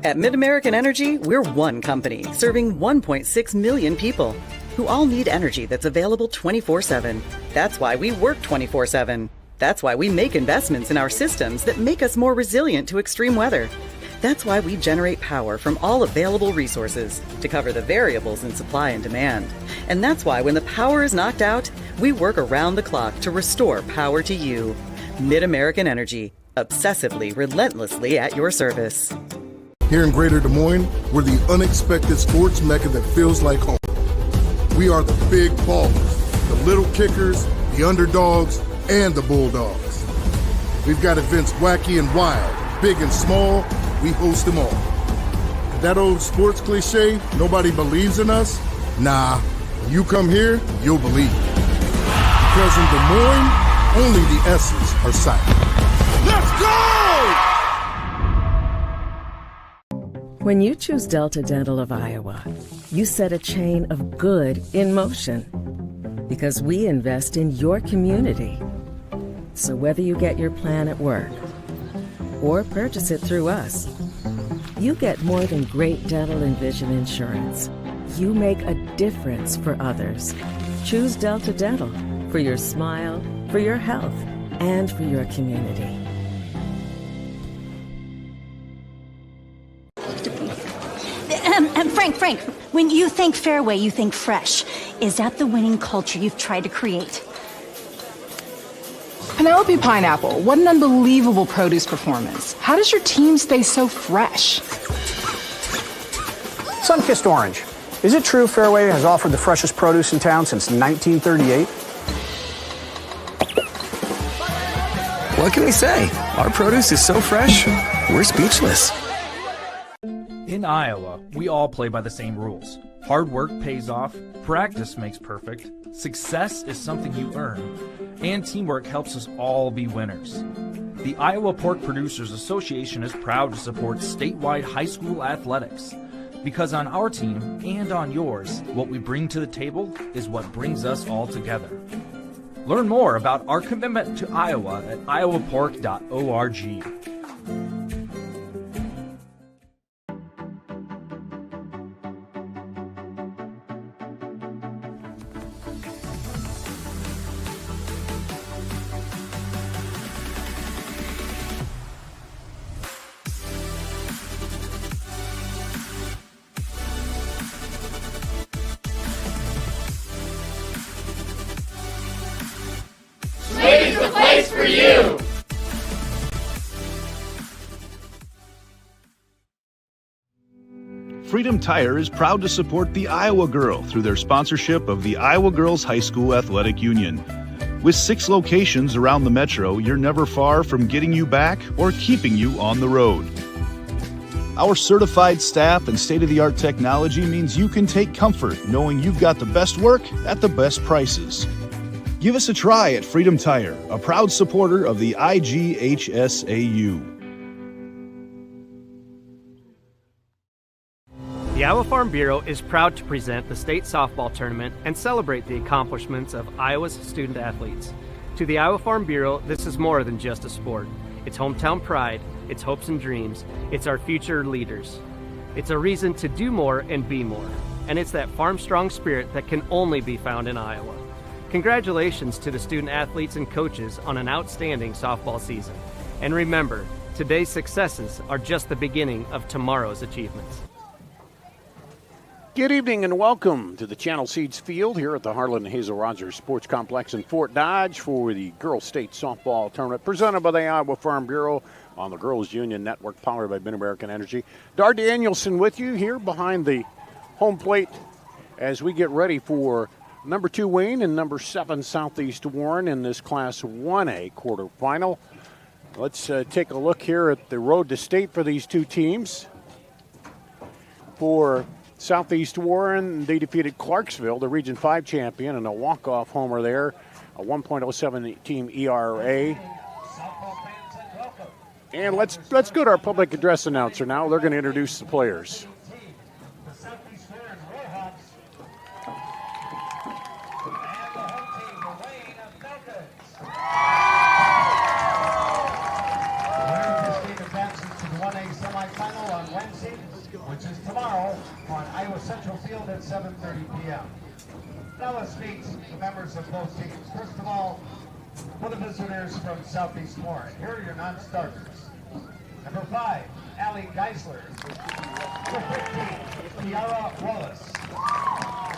At MidAmerican Energy, we're one company serving 1.6 million people who all need energy that's available 24/7. That's why we work 24/7. That's why we make investments in our systems that make us more resilient to extreme weather. That's why we generate power from all available resources to cover the variables in supply and demand. And that's why when the power is knocked out, we work around the clock to restore power to you. MidAmerican Energy, obsessively, relentlessly at your service. Here in Greater Des Moines, we're the unexpected sports mecca that feels like home. We are the big ballers, the little kickers, the underdogs, and the bulldogs. We've got events wacky and wild, big and small, we host them all. That old sports cliche, nobody believes in us? Nah, when you come here, you'll believe. Because in Des Moines, only the S's are silent. Let's go! When you choose Delta Dental of Iowa, you set a chain of good in motion because we invest in your community. So whether you get your plan at work or purchase it through us, you get more than great dental and vision insurance. You make a difference for others. Choose Delta Dental for your smile, for your health, and for your community. Frank, when you think fairway, you think fresh. Is that the winning culture you've tried to create? Penelope Pineapple, what an unbelievable produce performance. How does your team stay so fresh? Sunkissed Orange. Is it true Fairway has offered the freshest produce in town since 1938? What can we say? Our produce is so fresh, we're speechless. In Iowa, we all play by the same rules. Hard work pays off, practice makes perfect, success is something you earn, and teamwork helps us all be winners. The Iowa Pork Producers Association is proud to support statewide high school athletics. Because on our team and on yours, what we bring to the table is what brings us all together. Learn more about our commitment to Iowa at iowapork.org. Slade's the place for you! Freedom Tire is proud to support the Iowa Girl through their sponsorship of the Iowa Girls High School Athletic Union. With 6 locations around the metro, you're never far from getting you back or keeping you on the road. Our certified staff and state-of-the-art technology means you can take comfort knowing you've got the best work at the best prices. Give us a try at Freedom Tire, a proud supporter of the IGHSAU. The Iowa Farm Bureau is proud to present the state softball tournament and celebrate the accomplishments of Iowa's student athletes. To the Iowa Farm Bureau, this is more than just a sport. It's hometown pride, it's hopes and dreams, it's our future leaders. It's a reason to do more and be more. And it's that farm-strong spirit that can only be found in Iowa. Congratulations to the student athletes and coaches on an outstanding softball season. And remember, today's successes are just the beginning of tomorrow's achievements. Good evening and welcome to the Channel Seeds Field here at the Harlan Hazel Rogers Sports Complex in Fort Dodge for the Girls State Softball Tournament presented by the Iowa Farm Bureau on the Girls Union Network powered by MidAmerican Energy. Dar Danielson with you here behind the home plate as we get ready for number 2 Wayne and number 7 Southeast Warren in this Class 1A quarterfinal. Let's take a look here at the road to state for these two teams. For Southeast Warren, they defeated Clarksville, the Region 5 champion, and a walk-off homer there, a 1.07 team ERA. And let's go to our public address announcer now. They're going to introduce the players. Semifinal on Wednesday, Now let's meet the members of both teams. First of all, for the visitors from Southeast Warren, here are your non-starters. Number 5, Allie Geisler. Number 15, Kiara Wallace.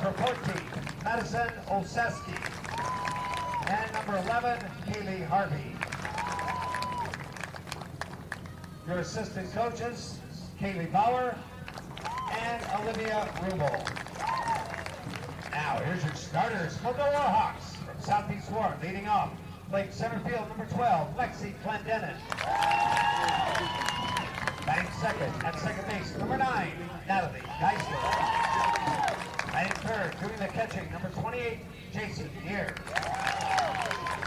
Number 14, Madison Olszewski. And number 11, Kaylee Harvey. Your assistant coaches, Kaylee Bauer and Olivia Rubel. Now, here's your starters for the Warhawks from Southeast Warren. Leading off, playing center field, number 12, Lexi Clendenin. Batting second at second base, number 9, Natalie Geisler. Batting third, doing the catching, number 28, Jason Gear.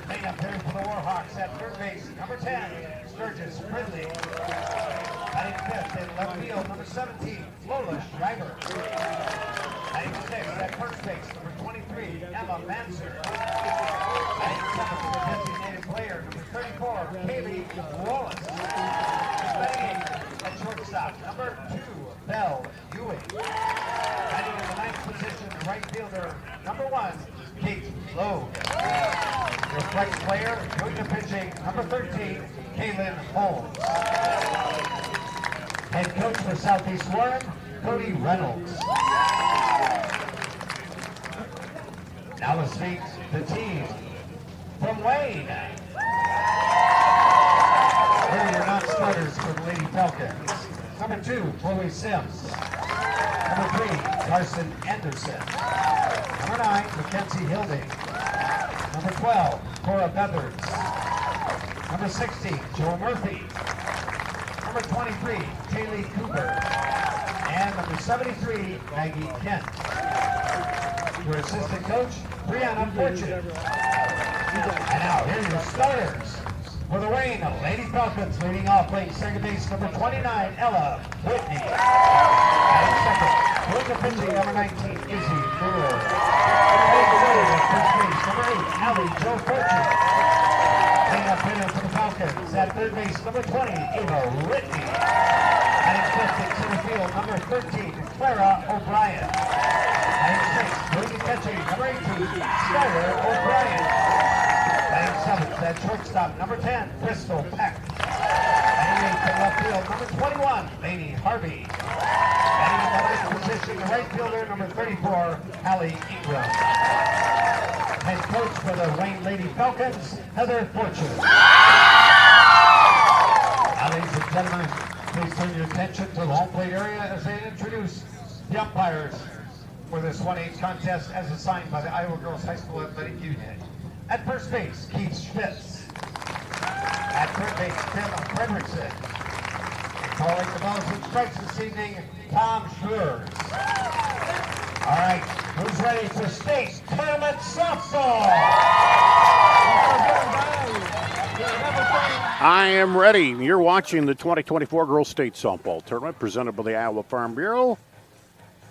Playing up hitter for the Warhawks at third base, number 10, Sturgis Ridley. Batting fifth in left field, number 17, Lola Schreiber. Batting sixth at first base, number 23, Emma Manser. Batting seventh, the designated player, number 34, Kaylee Wallace. Batting eighth at shortstop, number 2, Belle Ewing. Batting in the ninth position, right fielder, number 1, Kate Lowe. Your flex player, doing the pitching, number 13, Kaylin Holmes. Head coach for Southeast Warren, Cody Reynolds. Now let's meet the team from Wayne. Here are your non-starters for the Lady Falcons. Number 2, Chloe Sims. Number 3, Carson Anderson. Number 9, Mackenzie Hilding. Number 12, Cora Beathers. Number 16, Joe Murphy. Number 23, Kaylee Cooper. And number 73, Maggie Kent. Your assistant coach, Brianna Fortune. And now, here's your starters. For the Wayne Lady Falcons, leading off, playing second base, number 29, Ella Whitney. And second, doing the pitching, number 19, Izzy Brewer. First base, number 8, Allie Jo Fortune. Playing up hitter for the Falcons, at third base, number 20, Ava Whitney. And fifth in center field, number 13, Clara O'Brien. And sixth, doing the catching, number 18, Skylar O'Brien. Batting seventh at shortstop, number 10, Crystal Peck. Batting eighth in left field, number 21, Lainey Harvey. Batting in the right position, the right fielder, number 34, Hallie Ingram. Head coach for the Wayne Lady Falcons, Heather Fortune. Now, ladies and gentlemen, please turn your attention to the home plate area as they introduce the umpires for this 1-8 contest as assigned by the Iowa Girls High School Athletic Union. At first base, Keith Schmitz. At third base, Tim Fredrickson. Calling the balls and strikes this evening, Tom Schurz. All right, who's ready for state tournament softball? I am ready. You're watching the 2024 Girls State Softball Tournament presented by the Iowa Farm Bureau.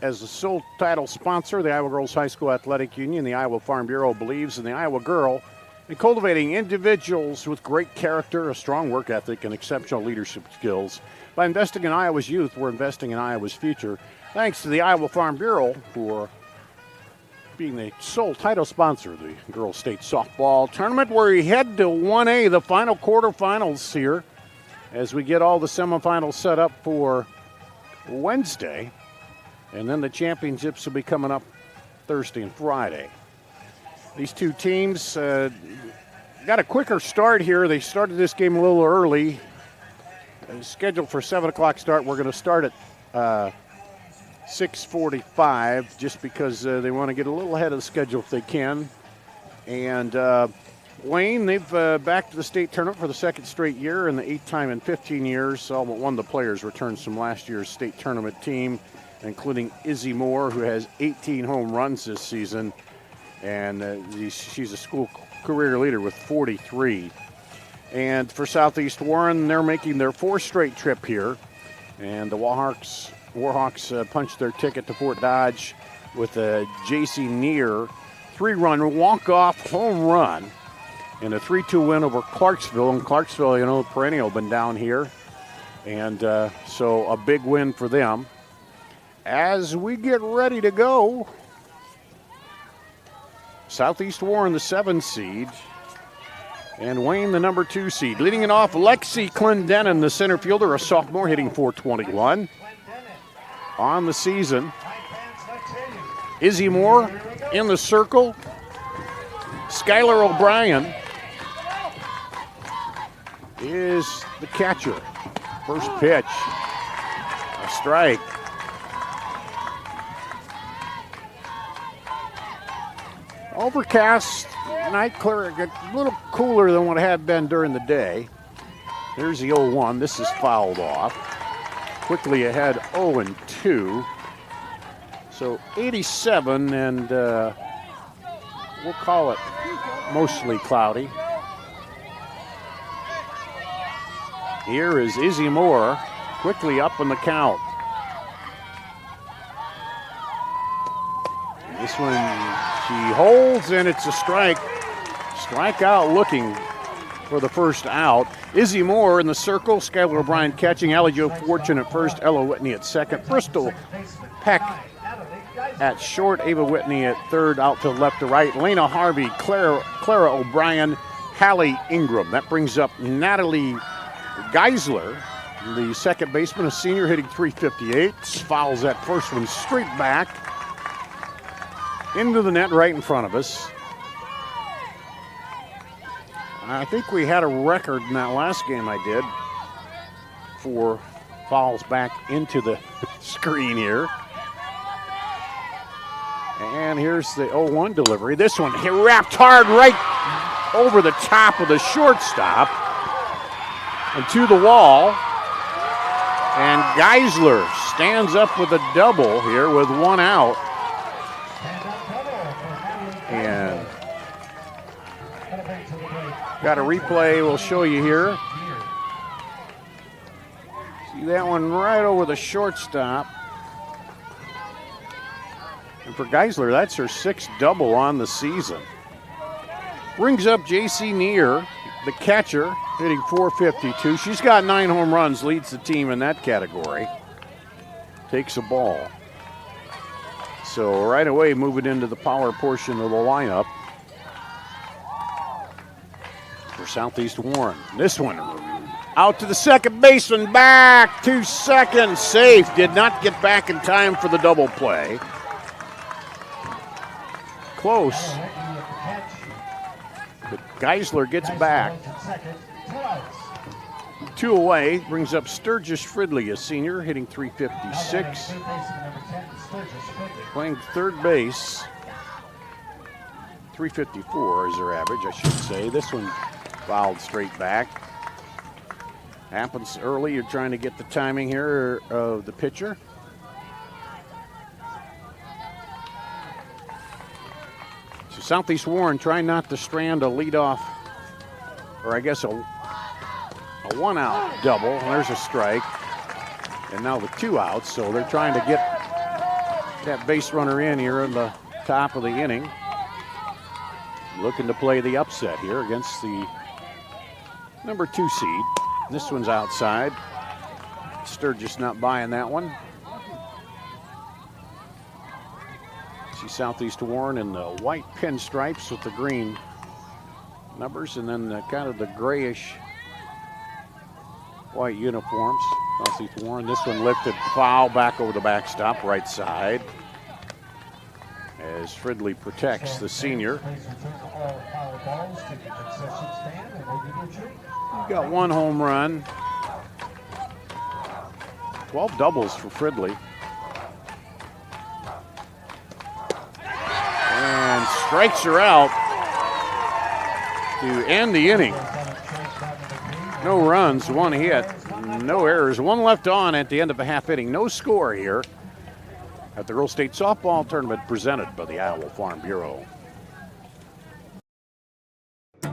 As the sole title sponsor, the Iowa Girls High School Athletic Union, the Iowa Farm Bureau believes in the Iowa girl and cultivating individuals with great character, a strong work ethic, and exceptional leadership skills. By investing in Iowa's youth, we're investing in Iowa's future. Thanks to the Iowa Farm Bureau for being the sole title sponsor of the Girls State Softball Tournament. We head to 1A, the final quarterfinals here, as we get all the semifinals set up for Wednesday. And then the championships will be coming up Thursday and Friday. These two teams got a quicker start here. They started this game a little early. Scheduled for 7 o'clock start. We're going to start at 6:45 just because they want to get a little ahead of the schedule if they can. And Wayne, they've back to the state tournament for the second straight year and the 8th time in 15 years. All but one of the players returns from last year's state tournament team, including Izzy Moore, who has 18 home runs this season, and she's a school career leader with 43. And for Southeast Warren, they're making their 4th straight trip here, and the Warhawks punched their ticket to Fort Dodge with a J.C. Neer 3-run walk-off home run in a 3-2 win over Clarksville. And Clarksville, you know, perennial, been down here, and so a big win for them. As we get ready to go, Southeast Warren, the 7 seed, and Wayne, the number 2 seed. Leading it off, Lexi Clendenin, the center fielder, a sophomore, hitting .421 on the season. Izzy Moore in the circle. Skylar O'Brien is the catcher. First pitch, a strike. Overcast night, clear, a little cooler than what it had been during the day. There's the 0-1. This is fouled off. Quickly ahead 0-2. So 87, and we'll call it mostly cloudy. Here is Izzy Moore, quickly up in the count. This one she holds, and it's a strike. Strikeout looking for the first out. Izzy Moore in the circle, Skylar O'Brien catching, Allie Jo Fortune at first, Ella Whitney at second, Bristol Peck at short, Ava Whitney at third, out to left to right, Lena Harvey, Clara O'Brien, Hallie Ingram. That brings up Natalie Geisler, the second baseman, a senior, hitting .358. Fouls that first one straight back into the net right in front of us. I think we had a record in that last game I did for fouls back into the screen here. And here's the 0-1 delivery. This one wrapped hard right over the top of the shortstop and to the wall. And Geisler stands up with a double here with one out. And got a replay we'll show you here. See that one right over the shortstop. And for Geisler, that's her 6th double on the season. Brings up J.C. Neer, the catcher, hitting .452. She's got 9 home runs, leads the team in that category. Takes a ball. So right away, moving into the power portion of the lineup for Southeast Warren. This one out to the second baseman, back to second, safe. Did not get back in time for the double play. Close. But Geisler gets back. 2 away, brings up Sturgis Fridley, a senior, hitting .356. Playing third base. .354 is her average, I should say. This one fouled straight back. Happens early. You're trying to get the timing here of the pitcher. So Southeast Warren trying not to strand a leadoff, or I guess a one-out double. There's a strike. And now the 2 outs, so they're trying to get that base runner in here in the top of the inning. Looking to play the upset here against the number 2 seed. This one's outside. Sturgis not buying that one. See Southeast Warren in the white pinstripes with the green numbers, and then the kind of the grayish white uniforms. Southeast Warren. This one lifted, foul back over the backstop, right side, as Fridley protects the senior. Got 1 home run. 12 doubles for Fridley. And strikes her out to end the inning. No runs, 1 hit, no errors, 1 left on at the end of a half inning. No score here at the Girls State Softball Tournament presented by the Iowa Farm Bureau.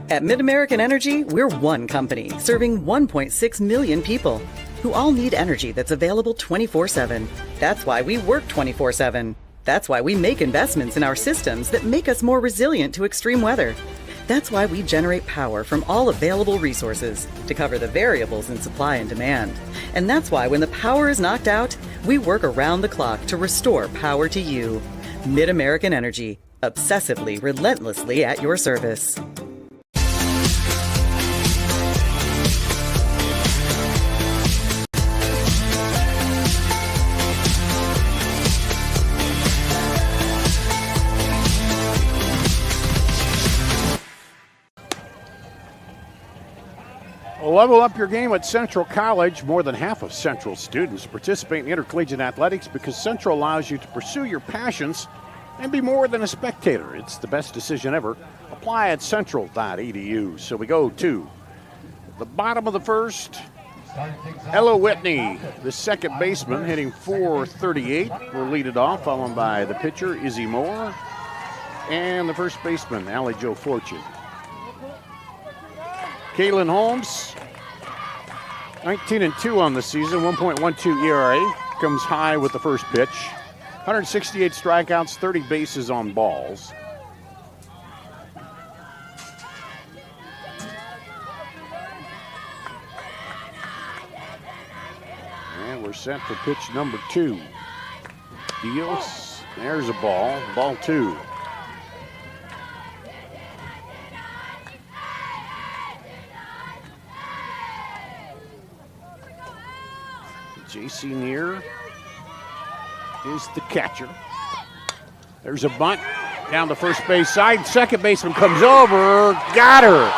At MidAmerican Energy, we're one company serving 1.6 million people who all need energy that's available 24/7. That's why we work 24/7. That's why we make investments in our systems that make us more resilient to extreme weather. That's why we generate power from all available resources to cover the variables in supply and demand. And that's why when the power is knocked out, we work around the clock to restore power to you. MidAmerican Energy. Obsessively, relentlessly at your service. Level up your game at Central College. More than half of Central students participate in intercollegiate athletics because Central allows you to pursue your passions and be more than a spectator. It's the best decision ever. Apply at central.edu. So we go to the bottom of the first. Ella Whitney, the second baseman, hitting .438, will lead it off, followed by the pitcher, Izzy Moore, and the first baseman, Allie Jo Fortune. Kaylin Holmes, 19-2 on the season, 1.12 ERA, comes high with the first pitch. 168 strikeouts, 30 bases on balls. And we're set for pitch number 2. Deals, there's a ball, ball 2. J.C. Neer is the catcher. There's a bunt down the first base side. Second baseman comes over. Got her.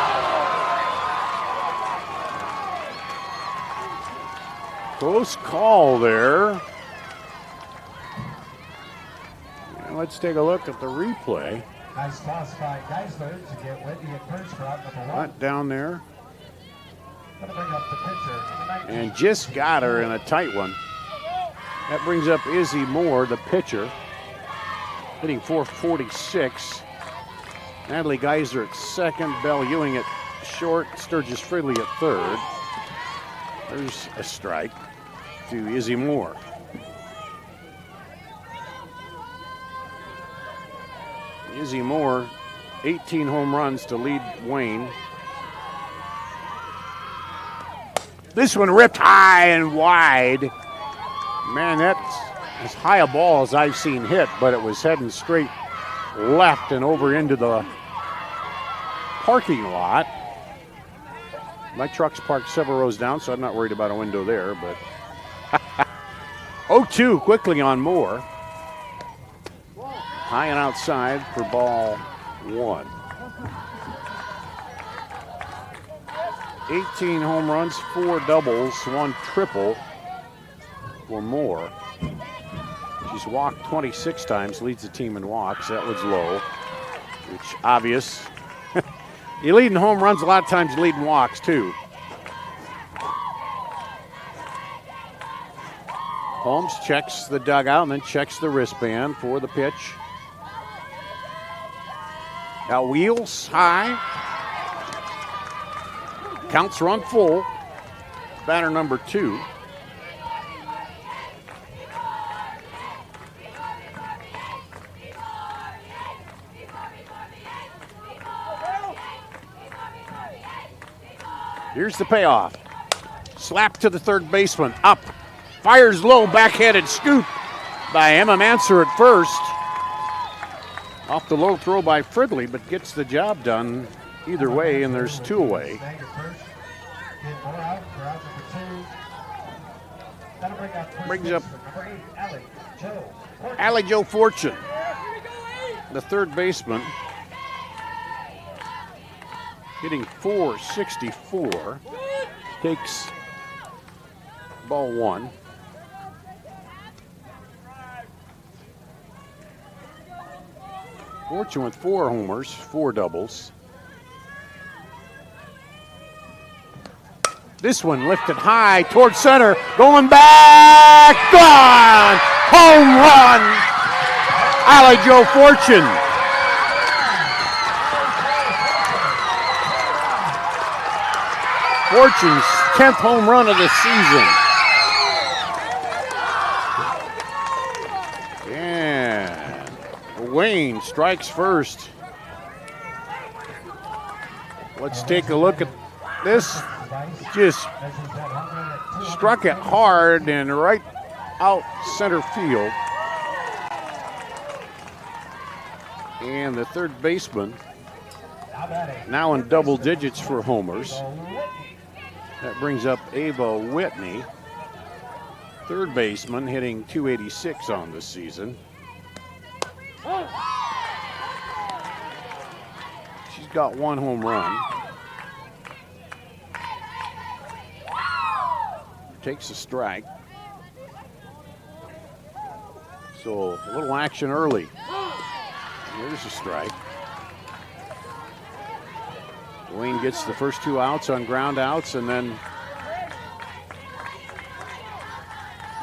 Close call there. And let's take a look at the replay. Nice toss by Geisler to get Whitney at first for out number 1. Bunt down there. Gonna bring up the pitcher. And just got her in a tight one. That brings up Izzy Moore, the pitcher, hitting .446. Natalie Geiser at second, Belle Ewing at short, Sturgis Fridley at third. There's a strike to Izzy Moore. Izzy Moore, 18 home runs to lead Wayne. This one ripped high and wide. Man, that's as high a ball as I've seen hit, but it was heading straight left and over into the parking lot. My truck's parked several rows down, so I'm not worried about a window there, but 0-2 quickly on Moore. High and outside for ball 1. 18 home runs, 4 doubles, 1 triple for Moore. She's walked 26 times, leads the team in walks. That was low, which obvious. You lead in home runs, a lot of times you lead in walks too. Holmes checks the dugout and then checks the wristband for the pitch. Now wheels high. Counts run full. Batter number 2. Here's the payoff. Slap to the third baseman. Up. Fires low. Backhanded scoop by Emma Manser at first. Off the low throw by Fridley, but gets the job done either way, and there's 2 away. Brings up Allie Jo Fortune, the third baseman, hitting .464, takes ball 1. Fortune with 4 homers, 4 doubles. This one lifted high towards center, going back, gone! Home run! Allie Jo Fortune. Fortune's 10th home run of the season. And Wayne strikes first. Let's take a look at this. Just struck it hard and right out center field. And the third baseman now in double digits for homers. That brings up Ava Whitney, third baseman, hitting .286 on the season. She's got one home run. Takes a strike. So a little action early. There's a strike. Wayne gets the first two outs on ground outs, and then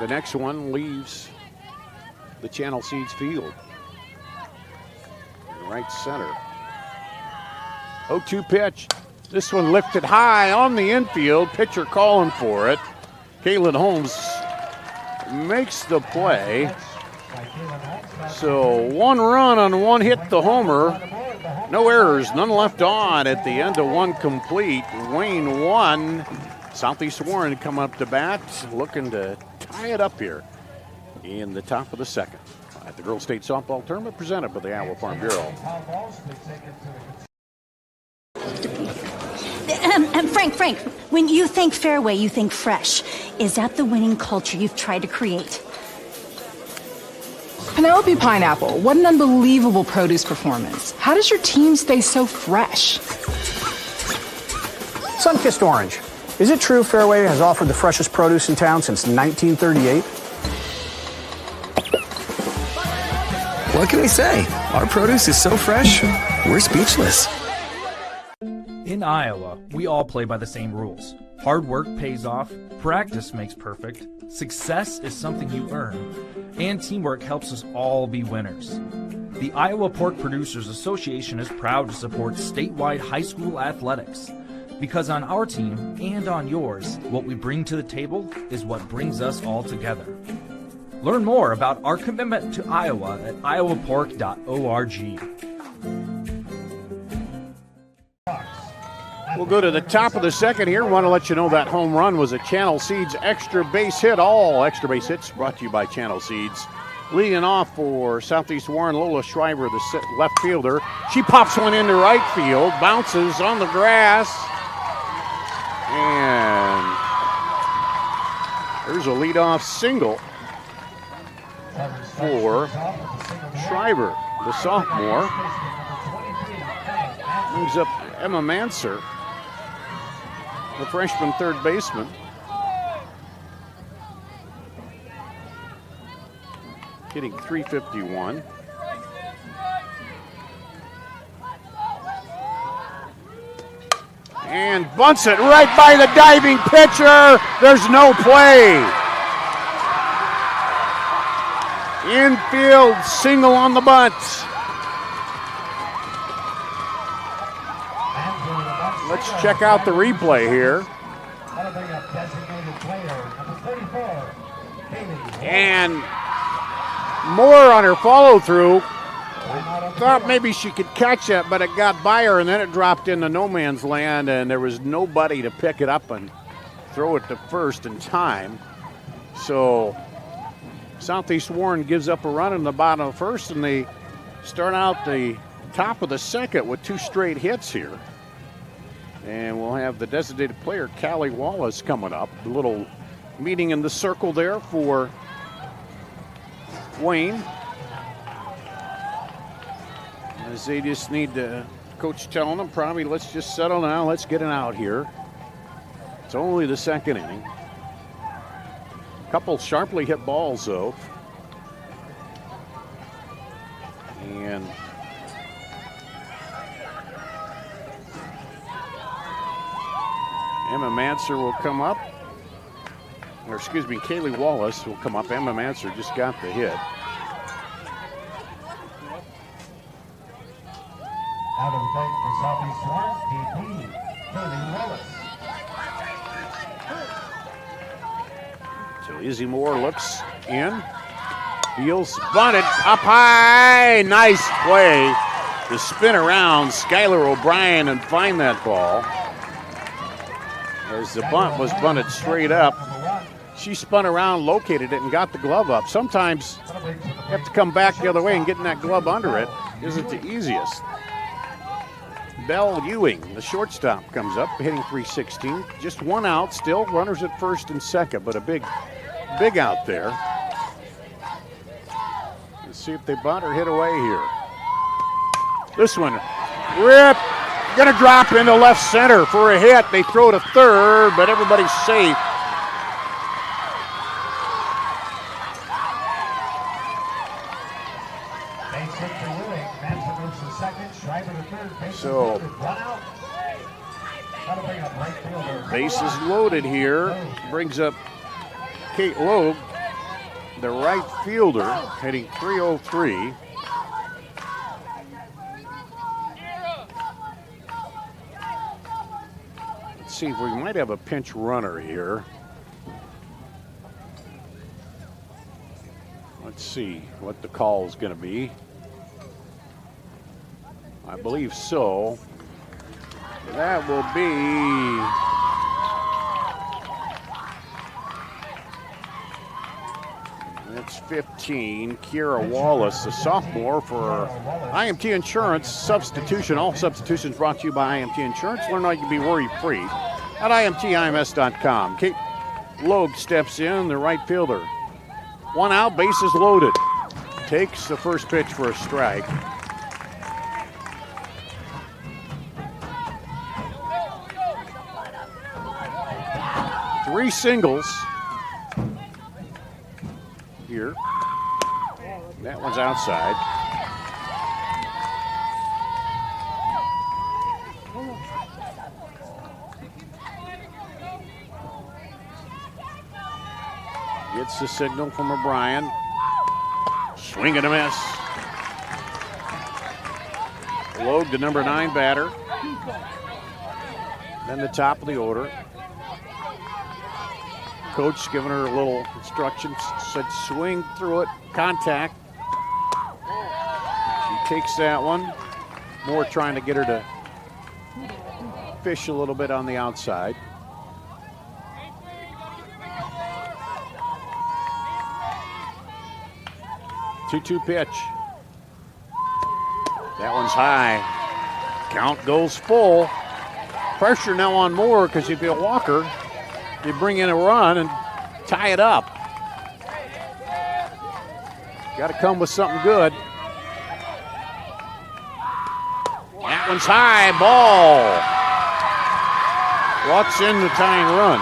the next one leaves the Channel Seeds field. Right center. 0-2 pitch. This one lifted high on the infield. Pitcher calling for it. Kaylin Holmes makes the play. So one run on one hit, the homer. No errors, none left on at the end of one complete. Wayne won. Southeast Warren come up to bat, looking to tie it up here in the top of the second at the Girls State Softball Tournament presented by the Iowa Farm Bureau. Frank, when you think fairway, you think fresh. Is that the winning culture you've tried to create? Penelope Pineapple, what an unbelievable produce performance. How does your team stay so fresh? Sun-kissed orange. Is it true Fairway has offered the freshest produce in town since 1938? What can we say? Our produce is so fresh, we're speechless. In Iowa, we all play by the same rules. Hard work pays off, practice makes perfect, success is something you earn, and teamwork helps us all be winners. The Iowa Pork Producers Association is proud to support statewide high school athletics. Because on our team and on yours, what we bring to the table is what brings us all together. Learn more about our commitment to Iowa at iowapork.org. We'll go to the top of the second here. Want to let you know that home run was a Channel Seeds extra base hit. All extra base hits brought to you by Channel Seeds. Leading off for Southeast Warren, Lola Schreiber, the left fielder. She pops one into right field, bounces on the grass, and there's a leadoff single for Schreiber, the sophomore. Brings up Emma Manser, the freshman third baseman. Hitting .351. And bunts it right by the diving pitcher. There's no play. Infield single on the bunt. Let's check out the replay here. And Moore on her follow through. Thought maybe she could catch it, but it got by her, and then it dropped into no man's land, and there was nobody to pick it up and throw it to first in time. So Southeast Warren gives up a run in the bottom of first, and they start out the top of the second with two straight hits here. And we'll have the designated player, Callie Wallace, coming up. A little meeting in the circle there for Wayne. As they just need to, coach telling them probably let's just settle down, let's get it out here. It's only the second inning. Couple sharply hit balls though. And Emma Manser will come up. Or excuse me, Kaylee Wallace will come up. Emma Manser just got the hit. Out of the plate for Southeast Warren, DP, Kaylee Wallace. So Izzy Moore looks in. Heels bunted up high. Nice play to spin around Skylar O'Brien and find that ball. As the bunt was bunted straight up, she spun around, located it, and got the glove up. Sometimes you have to come back the other way and get in that glove under it. isn't the easiest. Belle Ewing, the shortstop, comes up, hitting .316. Just one out, still runners at first and second, but a big out there. Let's see if they bunt or hit away here. This one, rip, gonna drop into left center for a hit. They throw to third, but everybody's safe. So, bases loaded here. Brings up Kate Loeb, the right fielder, hitting .303. Let's see if we might have a pinch runner here. Let's see what the call is going to be. I believe so. That will be that's 15. Kiera Wallace, the sophomore for IMT Insurance substitution. All substitutions brought to you by IMT Insurance. Learn how you can be worry-free at IMTIMS.com. Kate Loeb steps in, the right fielder. One out, bases loaded. Takes the first pitch for a strike. Three singles here. That one's outside. Gets the signal from O'Brien. Swing and a miss. Loeb, the number 9 batter. Then the top of the order. Coach giving her a little instructions, said swing through it, contact. She takes that one. Moore trying to get her to fish a little bit on the outside. Two-two pitch. That one's high. Count goes full. Pressure now on Moore because if you walk her, you bring in a run and tie it up. Got to come with something good. That one's high, ball. Walks in the tying run.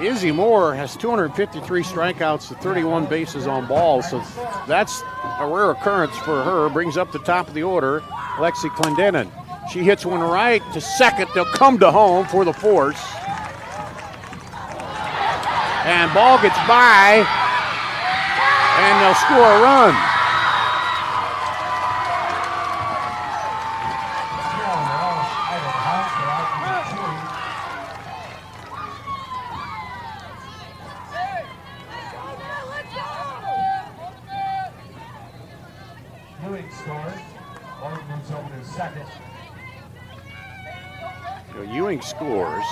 Izzy Moore has 253 strikeouts to 31 bases on balls, so that's a rare occurrence for her. Brings up the top of the order, Lexi Clendenin. She hits one right to second. They'll come to home for the force. And ball gets by, and they'll score a run. Ewing scores.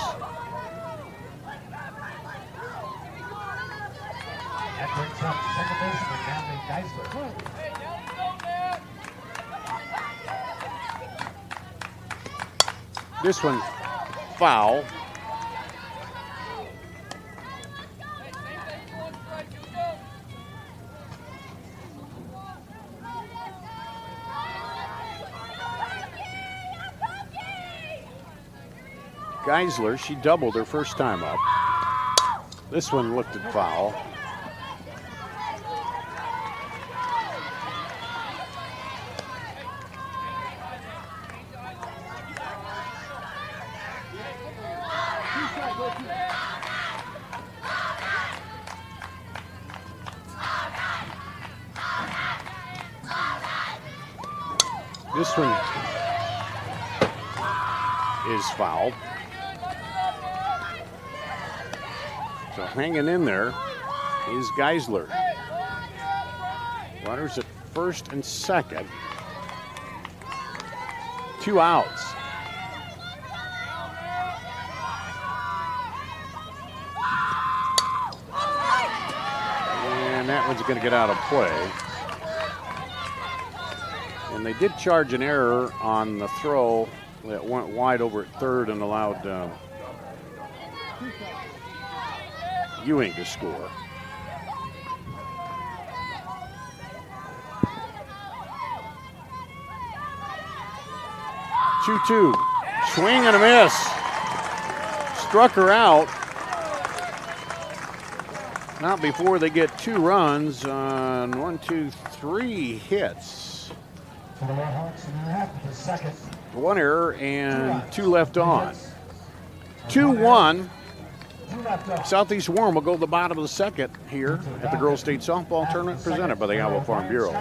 That brings up second baseman Natalie Geisler. This one foul. Geisler, she doubled her first time up. This one looked at foul. This one is fouled. So hanging in there is Geisler. Runners at first and second. 2 outs. one's going to get out of play. And they did charge an error on the throw that went wide over at third and allowed Ewing to score. Two-two. Swing and a miss. Struck her out. Not before they get 2 runs on 1, 2, 3 hits. For the Warhawks, and they're after the second. 1 error and 2 left on. 2-1. Southeast Warren will go to the bottom of the second here at the Girls State Softball Tournament presented by the Iowa Farm Bureau.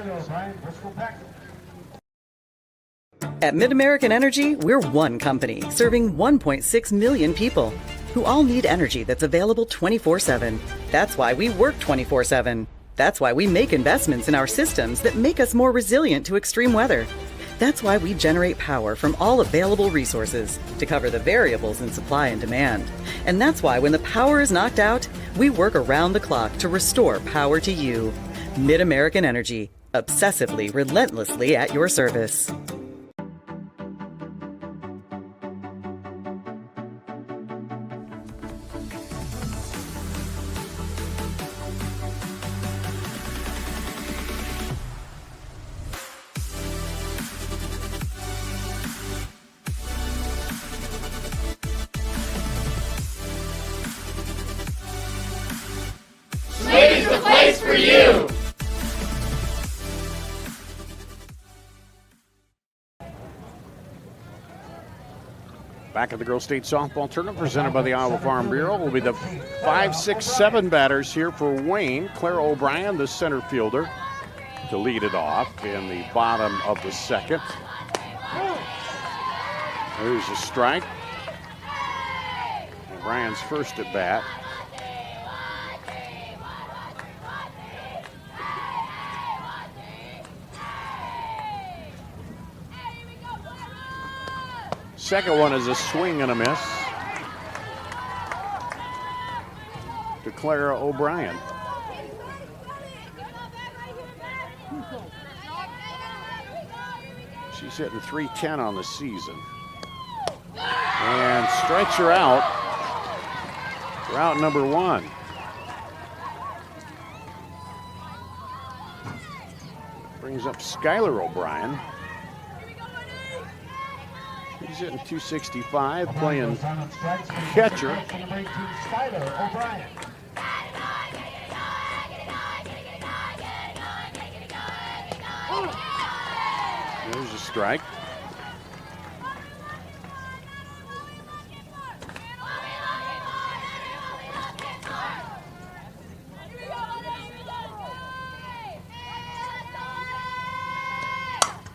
At Mid-American Energy, we're one company serving 1.6 million people who all need energy that's available 24/7. That's why we work 24/7. That's why we make investments in our systems that make us more resilient to extreme weather. That's why we generate power from all available resources to cover the variables in supply and demand. And that's why when the power is knocked out, we work around the clock to restore power to you. Mid-American Energy, obsessively, relentlessly at your service. Slade's the place for you! Back at the Girls State Softball Tournament presented by the Iowa Farm Bureau will be the 5, 6, 7 batters here for Wayne. Clara O'Brien, the center fielder, to lead it off in the bottom of the second. There's a strike. O'Brien's first at bat. Second one is a swing and a miss to Clara O'Brien. She's hitting .310 on the season. And strikes her out for out number 1. Brings up Skylar O'Brien. He's hitting .265, playing catcher. There's a strike.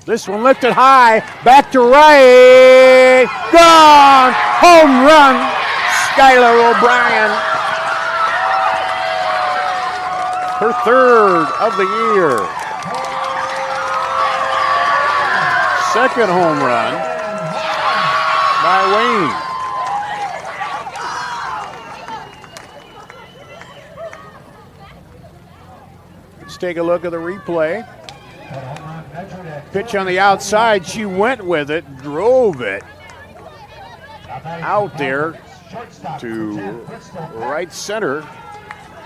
This one lifted high, back to right, gone, home run, Skylar O'Brien. Her 3rd of the year. Second home run by Wayne. Let's take a look at the replay. Pitch on the outside, she went with it, drove it out there to right center.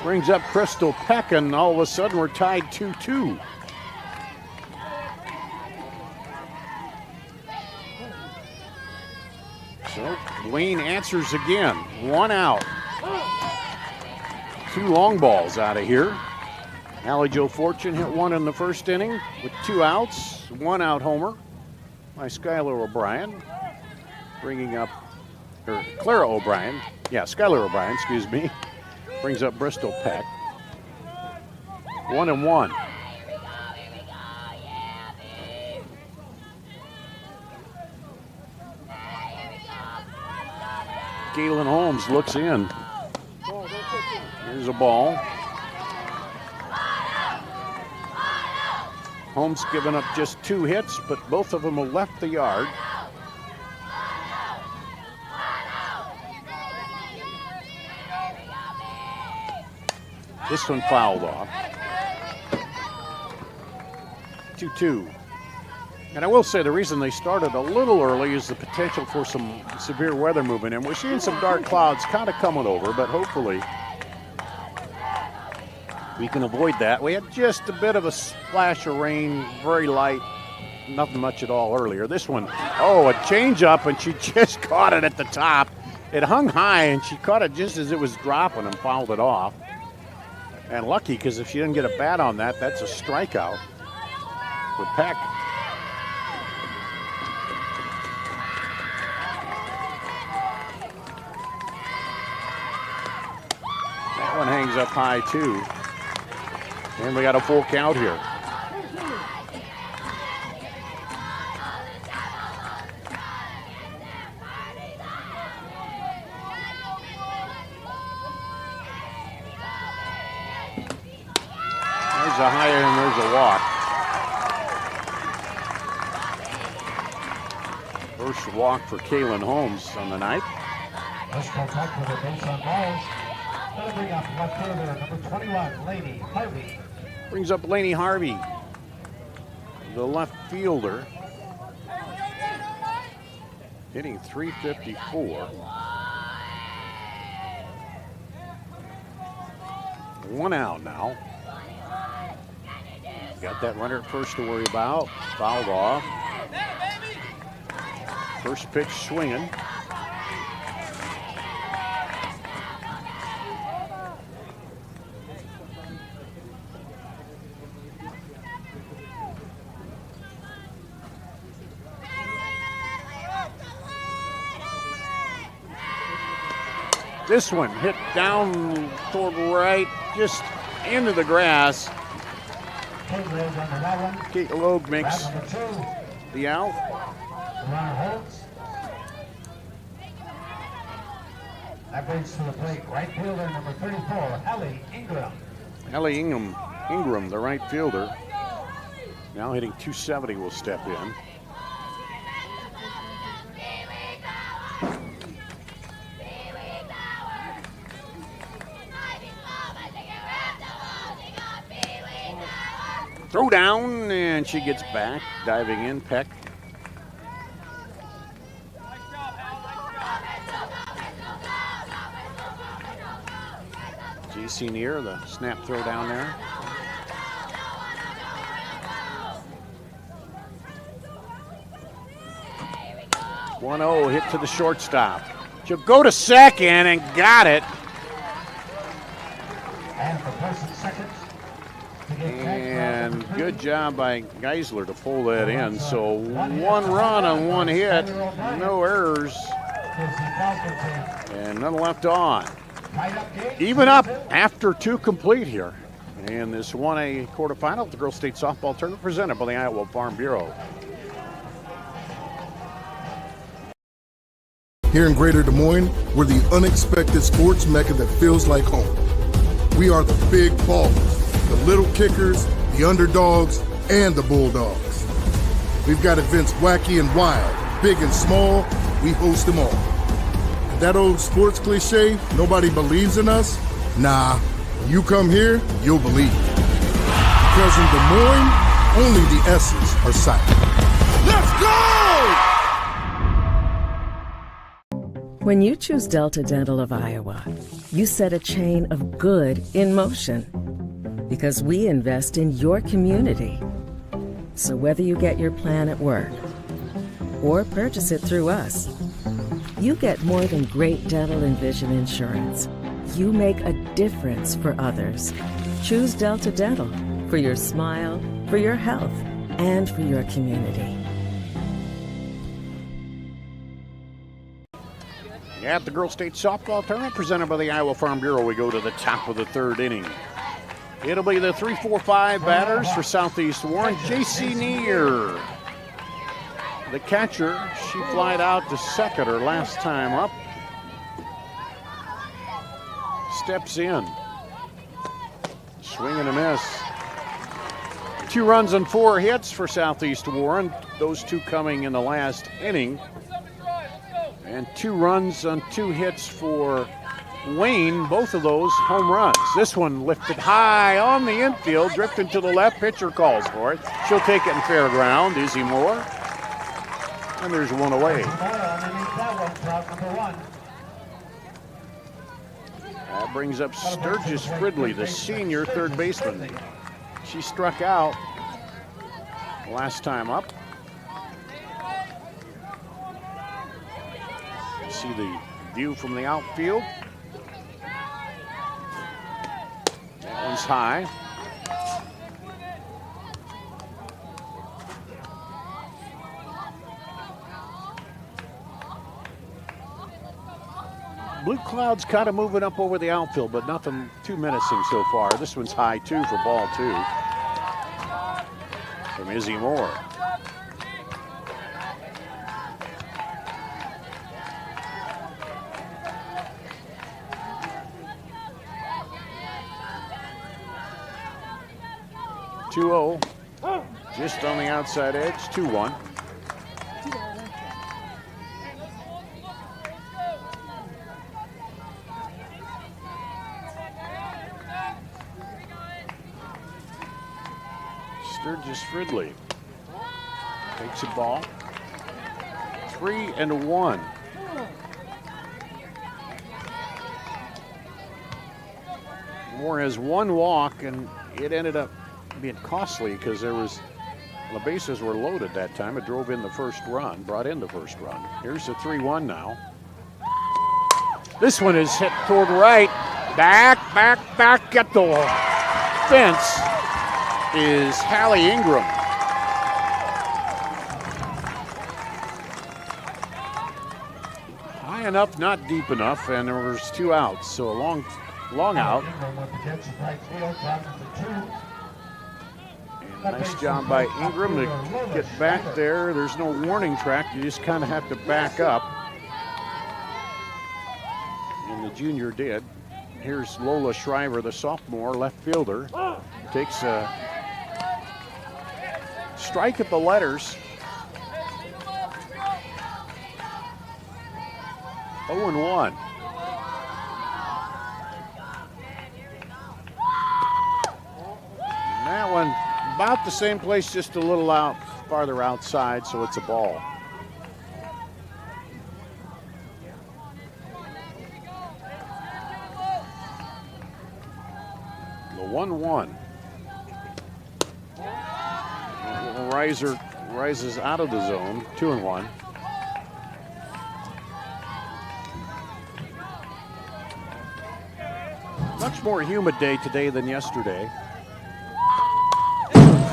Brings up Crystal Peck, and all of a sudden we're tied 2-2. So Wayne answers again, 1 out. 2 long balls out of here. Allie Jo Fortune hit 1 in the first inning with 2 outs, 1 out homer by Skylar O'Brien. Bringing up, or Clara O'Brien, Skylar O'Brien, excuse me, brings up Bristol Peck. 1-1. Galen Holmes looks in. Here's a ball. Holmes given up just 2 hits, but both of them have left the yard. This one fouled off. 2-2. And I will say the reason they started a little early is the potential for some severe weather movement. And we're seeing some dark clouds kind of coming over, but hopefully we can avoid that. We had just a bit of a splash of rain, very light, nothing much at all earlier. This one, a change-up, and she just caught it at the top. It hung high, and she caught it just as it was dropping and fouled it off. And lucky, because if she didn't get a bat on that, that's a strikeout for Peck. That one hangs up high, too. And we got a full count here. There's a high and there's a walk. First walk for Kaylin Holmes on the night. Let's go back with a base on balls. That'll bring up left fielder number 21, Lainey Harvey. Brings up Lainey Harvey, the left fielder, hitting .354. One out now. Got that runner at first to worry about. Fouled off. First pitch swinging. This one hit down toward right, just into the grass. Kate Logue makes the out. That brings to the plate right fielder number 34, Ellie Ingram. Ellie Ingram, the right fielder. Now hitting .270 will step in. Throw down, and she gets back, diving in, Peck. JC near the snap throw down there. One-0 hit to the shortstop. She'll go to second and got it. And for person second. And good job by Geisler to pull that in. So one run on one hit, no errors, and none left on. Even up after two complete here. And this 1A quarterfinal of the Girls State Softball Tournament presented by the Iowa Farm Bureau. Here in Greater Des Moines, we're the unexpected sports mecca that feels like home. We are the big ballers, the little kickers, the underdogs, and the bulldogs. We've got events wacky and wild, big and small, we host them all. And that old sports cliche, nobody believes in us? Nah, when you come here, you'll believe. Because in Des Moines, only the S's are silent. Let's go! When you choose Delta Dental of Iowa, you set a chain of good in motion. Because we invest in your community. So whether you get your plan at work or purchase it through us, you get more than great dental and vision insurance. You make a difference for others. Choose Delta Dental for your smile, for your health, and for your community. At the Girls State Softball Tournament presented by the Iowa Farm Bureau, we go to the top of the third inning. It'll be the 3-4-5 batters for Southeast Warren. JC Neer, the catcher. She flied out to second her last time up. Steps in. Swing and a miss. 2 runs on 4 hits for Southeast Warren. Those 2 coming in the last inning. And 2 runs on 2 hits for Wayne, both of those home runs. This one lifted high on the infield, drifting to the left. Pitcher calls for it. She'll take it in fair ground. Izzy Moore. And there's one away. That brings up Sturgis Fridley, the senior third baseman. She struck out last time up. See the view from the outfield. That one's high. Blue Cloud's kind of moving up over the outfield, but nothing too menacing so far. This one's high, too, for ball 2 from Izzy Moore. (2-0), just on the outside edge. 2-1. Sturgis Fridley takes a ball. 3-1. Moore has one walk, and it ended up being costly because the bases were loaded that time. It drove in the first run, brought in the first run. Here's the 3-1 now. This one is hit toward right. Back at the fence is Hallie Ingram. High enough, not deep enough, and there was 2 outs, so a long out. And nice job by Ingram to get back there. There's no warning track. You just kind of have to back up. And the junior did. Here's Lola Shriver, the sophomore left fielder. Takes a strike at the letters. 0-1. And that one about the same place, just a little farther outside, so it's a ball. The 1-1. Riser rises out of the zone. 2-1. Much more humid day today than yesterday.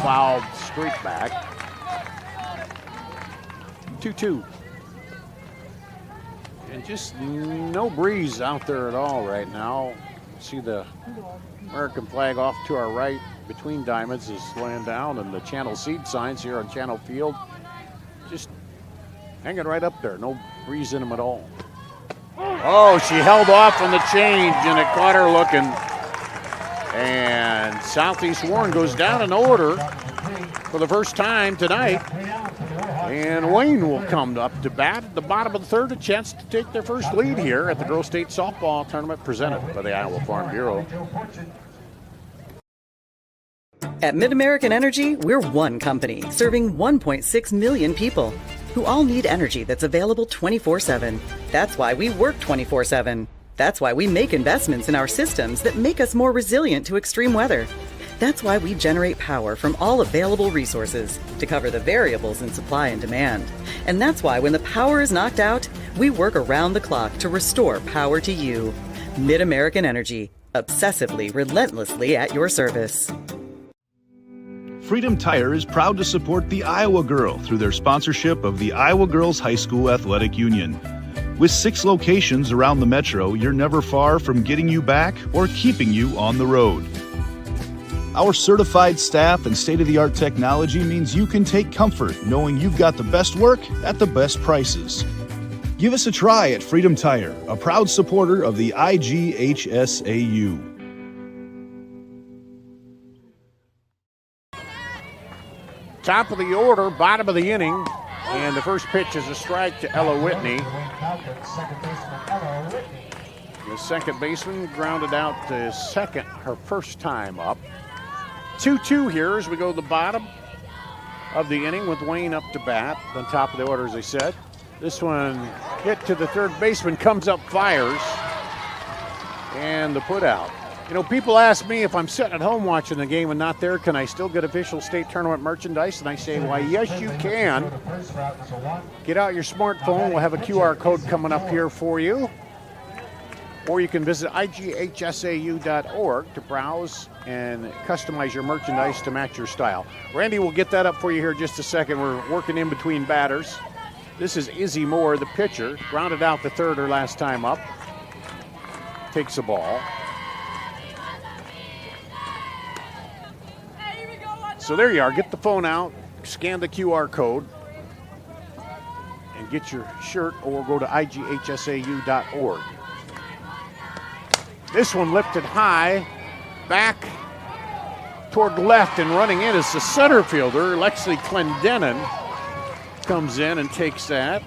Fouled straight back. 2-2. And just no breeze out there at all right now. See the American flag off to our right between diamonds is laying down, and the Channel Seed signs here on Channel Field just hanging right up there. No breeze in them at all. Oh, she held off on the change, and it caught her looking. And Southeast Warren goes down in order for the first time tonight. And Wayne will come up to bat at the bottom of the third, a chance to take their first lead here at the Girls State Softball Tournament presented by the Iowa Farm Bureau. At MidAmerican Energy, we're one company serving 1.6 million people who all need energy that's available 24/7. That's why we work 24/7. That's why we make investments in our systems that make us more resilient to extreme weather. That's why we generate power from all available resources to cover the variables in supply and demand. And that's why when the power is knocked out, we work around the clock to restore power to you. MidAmerican Energy, obsessively, relentlessly at your service. Freedom Tire is proud to support the Iowa Girl through their sponsorship of the Iowa Girls High School Athletic Union. With 6 locations around the metro, you're never far from getting you back or keeping you on the road. Our certified staff and state-of-the-art technology means you can take comfort knowing you've got the best work at the best prices. Give us a try at Freedom Tire, a proud supporter of the IGHSAU. Top of the order, bottom of the inning, and the first pitch is a strike to Ella Whitney. The second baseman grounded out to second her first time up. 2-2 here as we go to the bottom of the inning with Wayne up to bat. On top of the order, as I said. This one hit to the third baseman, comes up, fires, and the put out. You know, people ask me if I'm sitting at home watching the game and not there, can I still get official state tournament merchandise? And I say, why, yes, you can. Get out your smartphone. We'll have a QR code coming up here for you. Or you can visit IGHSAU.org to browse and customize your merchandise to match your style. Randy will get that up for you here in just a second. We're working in between batters. This is Izzy Moore, the pitcher. Grounded out the third her last time up. Takes the ball. So there you are. Get the phone out, scan the QR code, and get your shirt, or go to IGHSAU.org. This one lifted high, back toward left, and running in is the center fielder, Lexley Clendenin, comes in and takes that.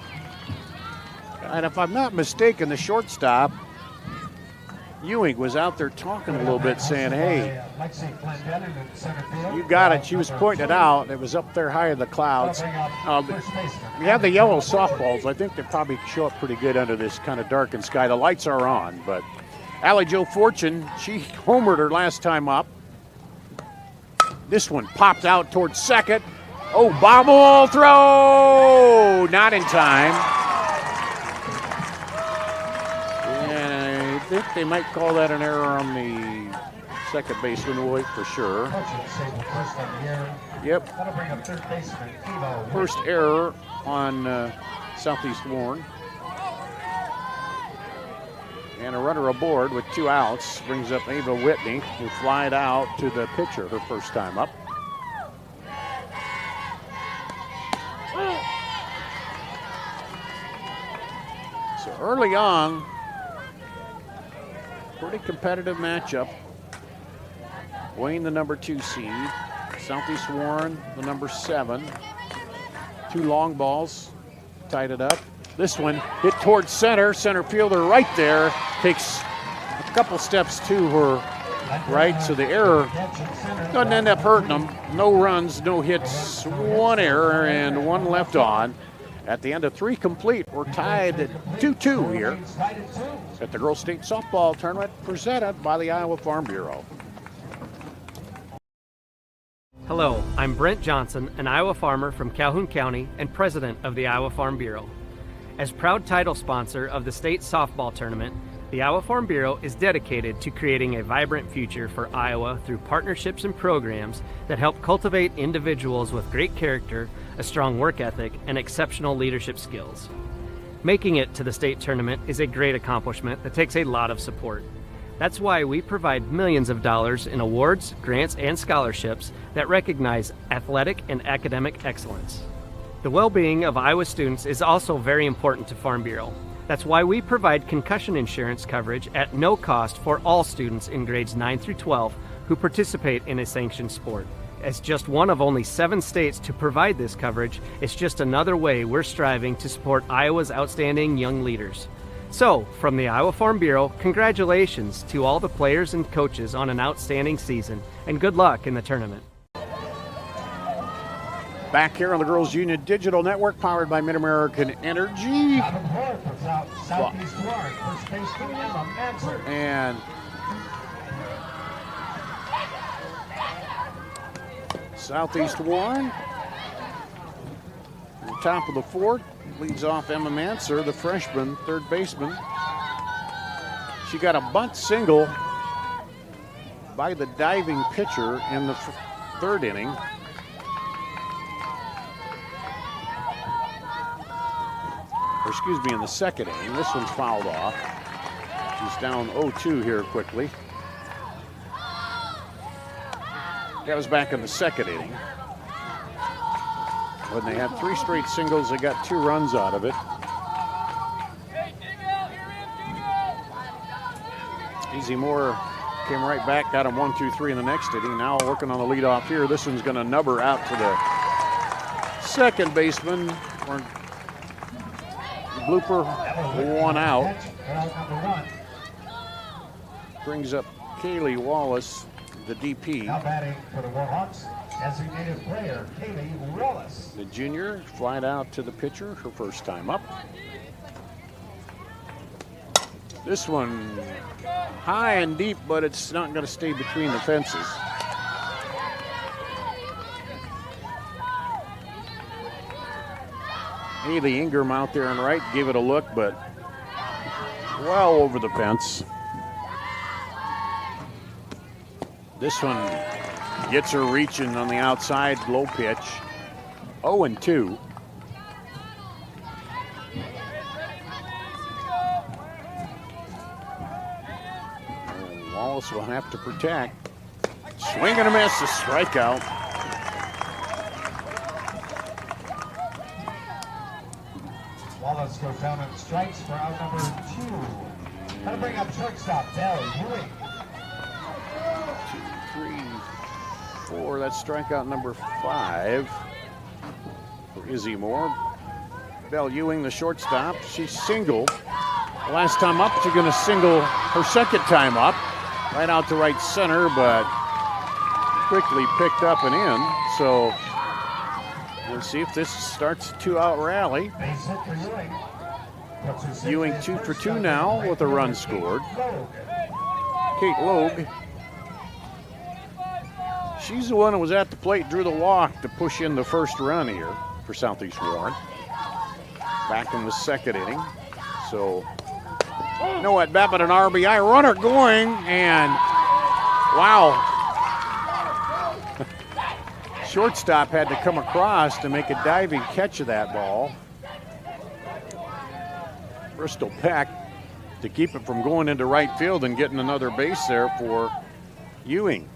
And if I'm not mistaken, the shortstop, Ewing, was out there talking a little bit, saying, hey, you got it. She was pointing it out. It was up there high in the clouds. We have the yellow softballs. I think they probably show up pretty good under this kind of darkened sky. The lights are on, but Allie Jo Fortune, she homered her last time up. This one popped out towards second. Oh, bobble throw! Not in time. And I think they might call that an error on the second baseman. We'll wait for sure. Yep. First error on Southeast Warren. And a runner aboard with 2 outs brings up Ava Whitney, who flied out to the pitcher her first time up. So early on, pretty competitive matchup. Wayne, the number 2 seed. Southeast Warren, the number 7. 2 long balls, tied it up. This one hit towards center. Center fielder right there takes a couple steps to her right, so the error doesn't end up hurting them. No runs, no hits, 1 error and 1 left on. At the end of 3 complete, we're tied at 2-2 here at the Girls State Softball Tournament presented by the Iowa Farm Bureau. Hello, I'm Brent Johnson, an Iowa farmer from Calhoun County and president of the Iowa Farm Bureau. As proud title sponsor of the state softball tournament, the Iowa Farm Bureau is dedicated to creating a vibrant future for Iowa through partnerships and programs that help cultivate individuals with great character, a strong work ethic, and exceptional leadership skills. Making it to the state tournament is a great accomplishment that takes a lot of support. That's why we provide millions of dollars in awards, grants, and scholarships that recognize athletic and academic excellence. The well-being of Iowa students is also very important to Farm Bureau. That's why we provide concussion insurance coverage at no cost for all students in grades 9 through 12 who participate in a sanctioned sport. As just one of only 7 states to provide this coverage, it's just another way we're striving to support Iowa's outstanding young leaders. So, from the Iowa Farm Bureau, congratulations to all the players and coaches on an outstanding season, and good luck in the tournament. Back here on the Girls Union Digital Network, powered by Mid-American Energy. And Southeast Warren, on the top of the 4th, leads off Emma Manser, the freshman, third baseman. She got a bunt single by the diving pitcher in the 3rd inning. In the 2nd inning. This one's fouled off. She's down 0-2 here quickly. That was back in the 2nd inning. When they had 3 straight singles, they got 2 runs out of it. Izzy Moore came right back, got him 1-2-3 in the next inning. Now working on the leadoff here. This one's going to nub her out to the second baseman. Blooper, 1 out. brings up Kaylee Wallace, the DP. Now batting for the Warhawks, designated player Kaylee Wallace. The junior flied out to the pitcher, her first time up. This one high and deep, but it's not going to stay between the fences. Haley Ingram out there on right, gave it a look, but well over the fence. This one gets her reaching on the outside, low pitch. 0-2. Wallace will have to protect. Swing and a miss, a strikeout. Wallace goes down and strikes for out number 2. Gonna bring up shortstop Bell Ewing. 2, 3, 4. That's strikeout number 5 for Izzy Moore. Bell Ewing, the shortstop. She singled. Last time up, she's going to single her second time up. Right out to right center, but quickly picked up and in. So we'll see if this starts a 2-out rally. Ewing 2 for 2 now with a run scored. Kate Logue. She's the one that was at the plate, drew the walk to push in the first run here for Southeast Warren. Back in the second inning. So no at bat, but an RBI. Runner going, and wow. Shortstop had to come across to make a diving catch of that ball. Bristol Peck to keep it from going into right field and getting another base there for Ewing.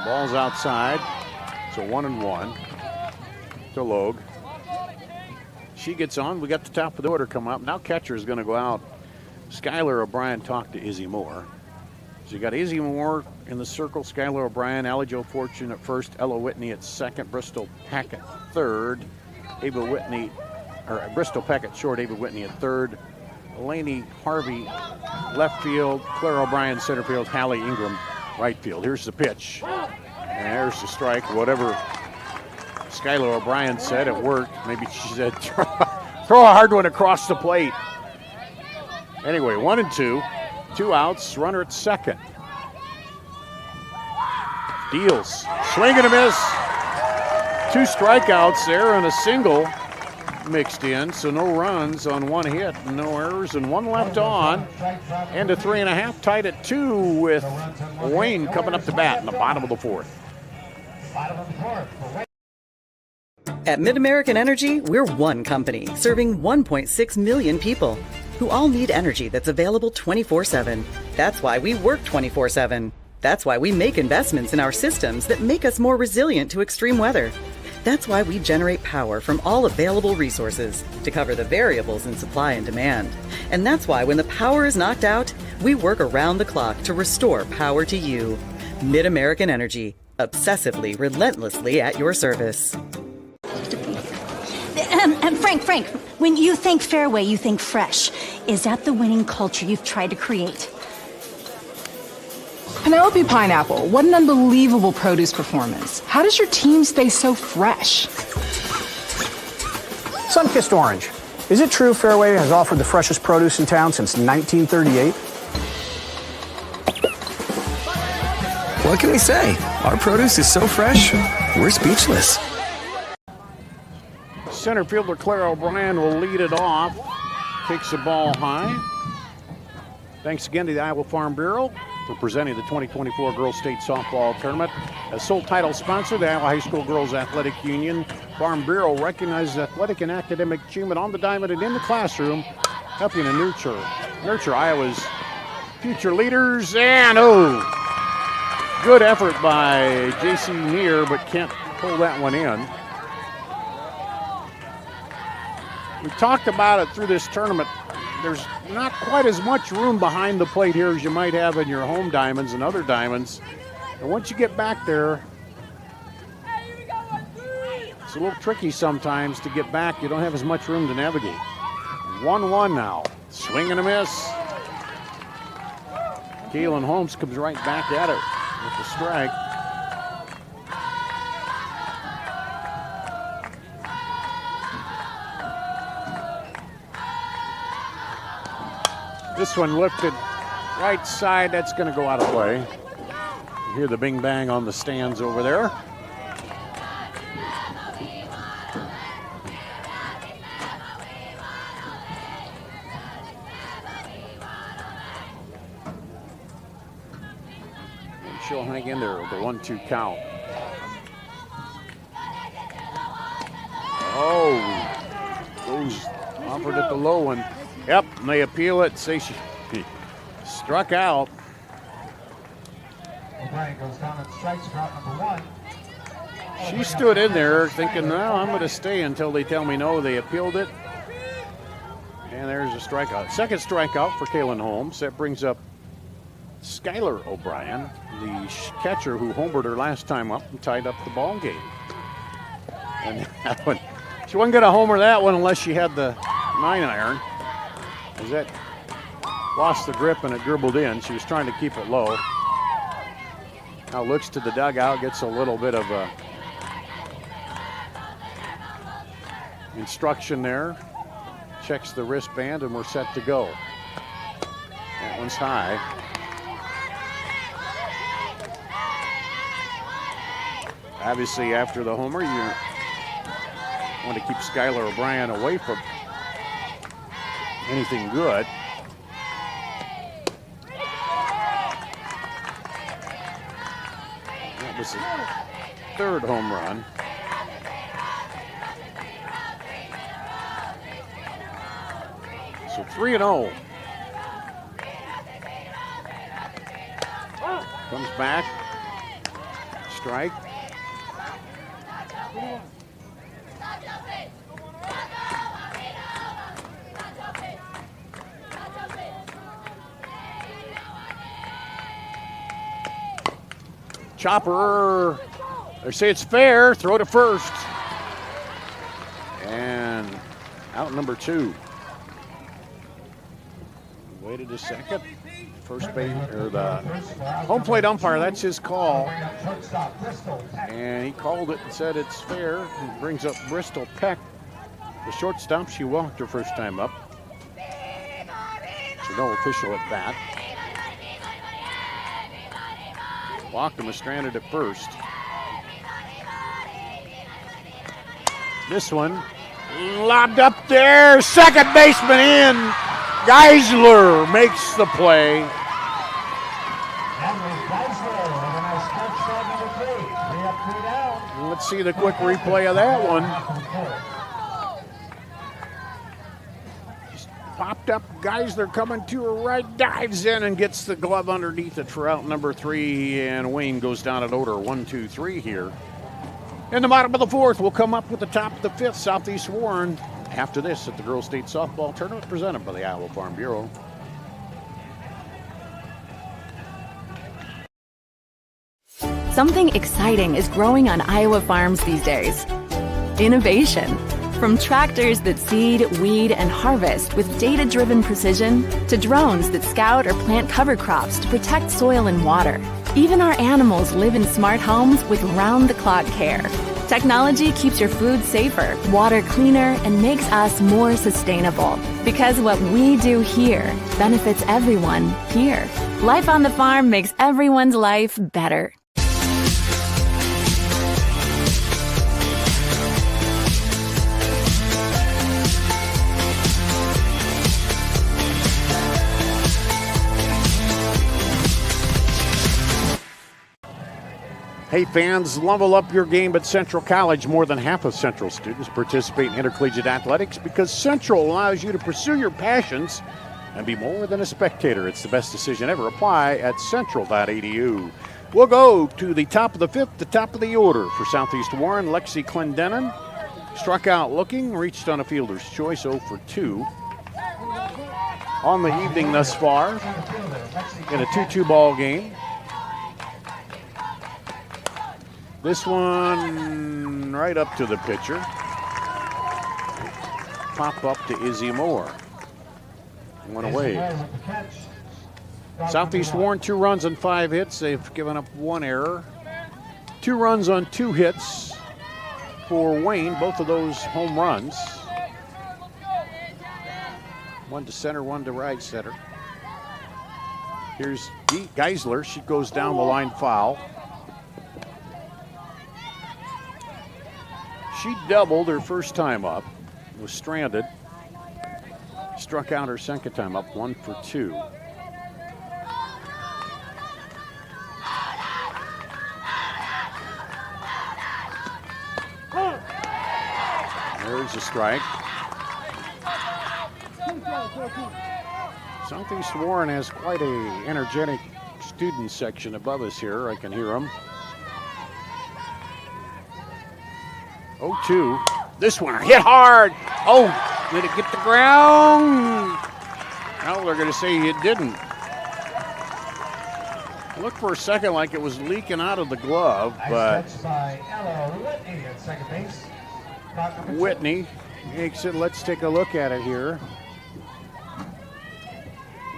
Ball's outside, so 1-1 to Logue. She gets on. We got the top of the order come up. Now catcher is going to go out. Skylar O'Brien talked to Izzy Moore. So you got Izzy Moore in the circle, Skylar O'Brien, Allie Jo Fortune at first, Ella Whitney at second, Bristol Peck at third, Bristol Peck at short, Ava Whitney at third, Elaney Harvey left field, Claire O'Brien center field, Hallie Ingram right field. Here's the pitch. And there's the strike. Whatever Skylar O'Brien said, it worked. Maybe she said, throw a hard one across the plate. Anyway, 1-2, 2 outs, runner at second. Deals, swing and a miss. 2 strikeouts there and a single mixed in, so no runs on 1 hit, no errors, and 1 left on. And a 3.5, tied at 2 with Wayne coming up to bat in the bottom of the 4th. At MidAmerican Energy, we're one company serving 1.6 million people who all need energy that's available 24/7. That's why we work 24/7. That's why we make investments in our systems that make us more resilient to extreme weather. That's why we generate power from all available resources to cover the variables in supply and demand. And that's why when the power is knocked out, we work around the clock to restore power to you. MidAmerican Energy, obsessively, relentlessly at your service. Frank, when you think fairway, you think fresh. Is that the winning culture you've tried to create? Penelope Pineapple, what an unbelievable produce performance. How does your team stay so fresh? Sun-kissed orange. Is it true Fairway has offered the freshest produce in town since 1938? What can we say? Our produce is so fresh, we're speechless. Center fielder Claire O'Brien will lead it off. Takes the ball high. Thanks again to the Iowa Farm Bureau for presenting the 2024 Girls State Softball Tournament. As sole title sponsor, the Iowa High School Girls Athletic Union. Farm Bureau recognizes athletic and academic achievement on the diamond and in the classroom, helping to nurture Iowa's future leaders. And good effort by J.C. Neer, but can't pull that one in. We talked about it through this tournament. There's not quite as much room behind the plate here as you might have in your home diamonds and other diamonds. And once you get back there, it's a little tricky sometimes to get back. You don't have as much room to navigate. 1-1 now. Swing and a miss. Keelan Holmes comes right back at it with the strike. This one lifted right side. That's going to go out of play. You hear the bing bang on the stands over there. And she'll hang in there with the 1-2 count. Oh, goes offered at the low one. Yep, and they appeal it. Say she struck out. O'Brien goes down and strikes for out number 1. She stood in there thinking, no, I'm going to stay until they tell me no. They appealed it. And there's a strikeout. Second strikeout for Kaylin Holmes. That brings up Skylar O'Brien, the catcher who homered her last time up and tied up the ball game. And that one, she wasn't going to homer that one unless she had the 9-iron. As that lost the grip and it dribbled in. She was trying to keep it low. Now looks to the dugout, gets a little bit of a instruction there. Checks the wristband and we're set to go. That one's high. Obviously after the homer, you want to keep Skylar O'Brien away from anything good. That was the third home run. So 3-0. Comes back. Strike. Chopper, they say it's fair, throw to first. And out number 2. Waited a second. First base, or the home plate umpire, that's his call. And he called it and said it's fair. He brings up Bristol Peck, the shortstop. She walked her first time up. So no official at bat. Walked him, was stranded at first. This one lobbed up there, second baseman in. Geisler makes the play. Let's see the quick replay of that one. Just popped up. Geisler coming to her right, dives in and gets the glove underneath it for out number 3. And Wayne goes down at order 1-2-3 here. In the bottom of the 4th, we'll come up with the top of the 5th. Southeast Warren after this at the Girls State Softball Tournament presented by the Iowa Farm Bureau. Something exciting is growing on Iowa farms these days. Innovation. From tractors that seed, weed, and harvest with data-driven precision to drones that scout or plant cover crops to protect soil and water. Even our animals live in smart homes with round-the-clock care. Technology keeps your food safer, water cleaner, and makes us more sustainable. Because what we do here benefits everyone here. Life on the farm makes everyone's life better. Hey fans, level up your game at Central College. More than half of Central students participate in intercollegiate athletics because Central allows you to pursue your passions and be more than a spectator. It's the best decision ever. Apply at central.edu. We'll go to the top of the 5th, the top of the order for Southeast Warren. Lexi Clendenin struck out looking, reached on a fielder's choice, 0 for 2. On the evening thus far in a 2-2 ball game. This one right up to the pitcher. Pop up to Izzy Moore. Went away. Southeast Warren, 2 runs on 5 hits. They've given up 1 error. 2 runs on 2 hits for Wayne, both of those home runs. 1 to center, 1 to right center. Here's Geisler. She goes down the line foul. She doubled her first time up, was stranded. Struck out her second time up, 1 for 2. There's a strike. Southeast Warren has quite a energetic student section above us here. I can hear them. 0-2. This one hit hard. Oh, did it get the ground? No, they're going to say it didn't. Looked for a second like it was leaking out of the glove, but Whitney at second base. Whitney makes it. Let's take a look at it here.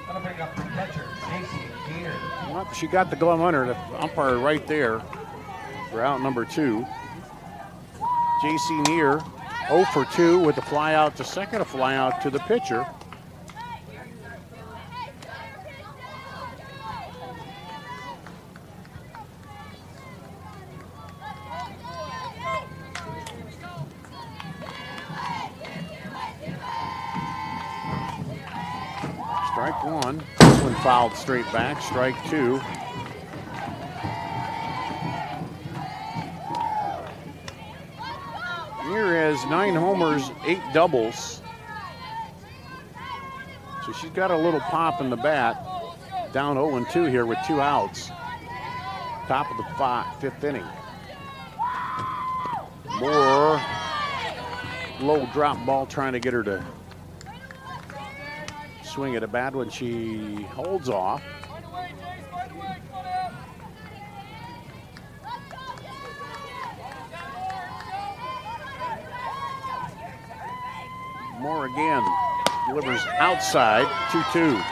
Gonna bring up the catcher, JC Gear. Well, she got the glove under the umpire right there for out number 2. JC Neer 0 for 2 with a fly out to second, a fly out to the pitcher. Strike 1. This one fouled straight back. Strike 2. Neer has 9 homers, 8 doubles. So she's got a little pop in the bat. Down 0-2 here with 2 outs. Top of the 5th inning. Moore, low drop ball trying to get her to swing at a bad one. She holds off. Moore again delivers outside, 2-2.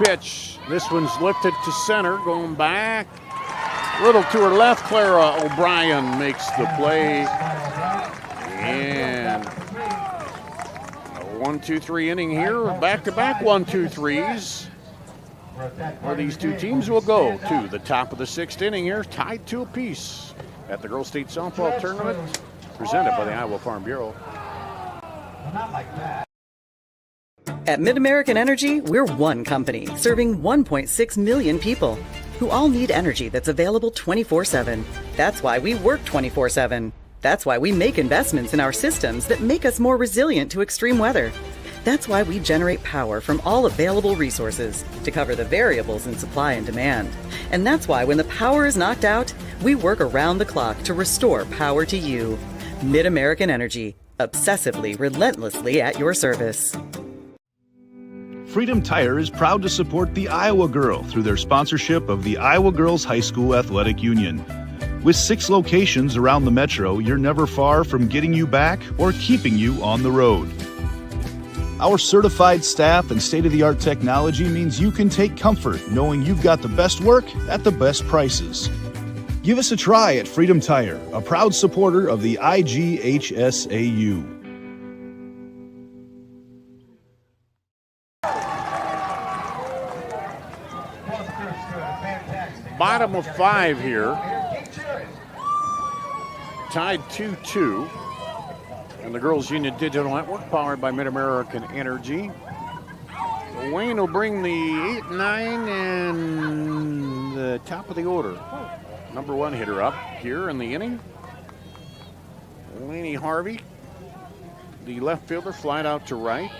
Pitch. This one's lifted to center, going back. A little to her left. Clara O'Brien makes the play. And a 1-2-3 inning here. Back-to-back 1-2-3s. Where these two teams will go to the top of the 6th inning here, tied 2 apiece at the Girls State Softball Tournament, presented by the Iowa Farm Bureau. Not like that. At MidAmerican Energy, we're one company serving 1.6 million people who all need energy that's available 24/7. That's why we work 24/7. That's why we make investments in our systems that make us more resilient to extreme weather. That's why we generate power from all available resources to cover the variables in supply and demand. And that's why when the power is knocked out, we work around the clock to restore power to you. MidAmerican Energy, obsessively, relentlessly at your service. Freedom Tire is proud to support the Iowa Girl through their sponsorship of the Iowa Girls High School Athletic Union. With 6 locations around the metro, you're never far from getting you back or keeping you on the road. Our certified staff and state-of-the-art technology means you can take comfort knowing you've got the best work at the best prices. Give us a try at Freedom Tire, a proud supporter of the IGHSAU. Bottom of 5 here. Tied 2-2. And the Girls Union Digital Network, powered by MidAmerican Energy. Wayne will bring the 8-9 and the top of the order. Number 1 hitter up here in the inning. Lainey Harvey, the left fielder, flied out to right.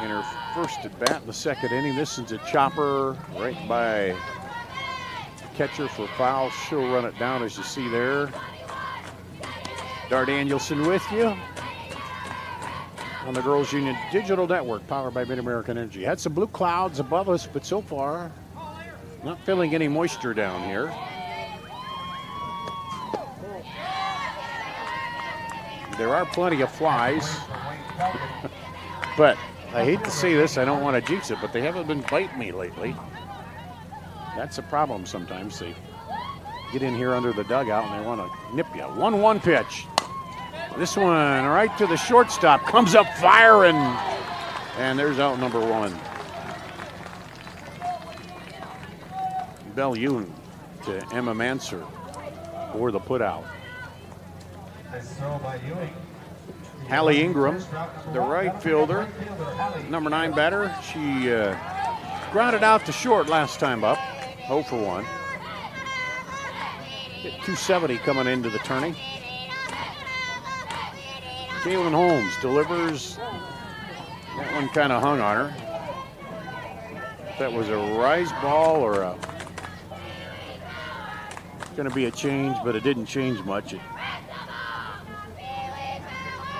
In her first at bat in the 2nd inning. This is a chopper right by catcher for foul. She'll run it down as you see there. Dar Danielson with you on the Girls Union Digital Network, powered by MidAmerican Energy. Had some blue clouds above us, but so far Not feeling any moisture down here. There are plenty of flies. But I hate to say this, I don't want to jinx it, but they haven't been biting me lately. That's a problem sometimes. They get in here under the dugout and they want to nip you. 1-1 pitch. This one right to the shortstop, comes up firing, and there's out number one. Bell Ewing to Emma Manser for the putout. Nice throw by Ewing. Hallie Ingram, the right fielder, number 9 batter. She grounded out to short last time up, 0 for 1. Hit 270 coming into the tourney. Kaylin Holmes delivers. That one kind of hung on her. If that was a rise ball or a going to be a change, but it didn't change much. It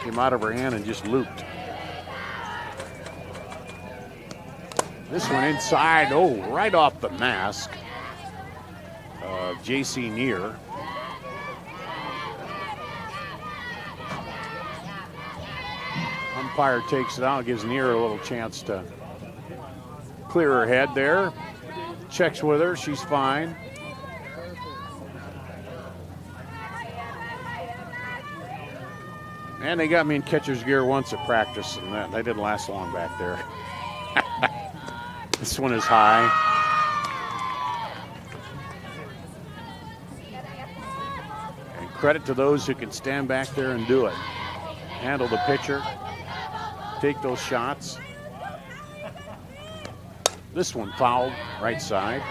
came out of her hand and just looped. This one inside, right off the mask. J.C. Neer. Umpire takes it out, gives Neer a little chance to clear her head there. Checks with her, she's fine. And they got me in catcher's gear once at practice, and that didn't last long back there. This one is high. And credit to those who can stand back there and do it. Handle the pitcher, take those shots. This one fouled, right side.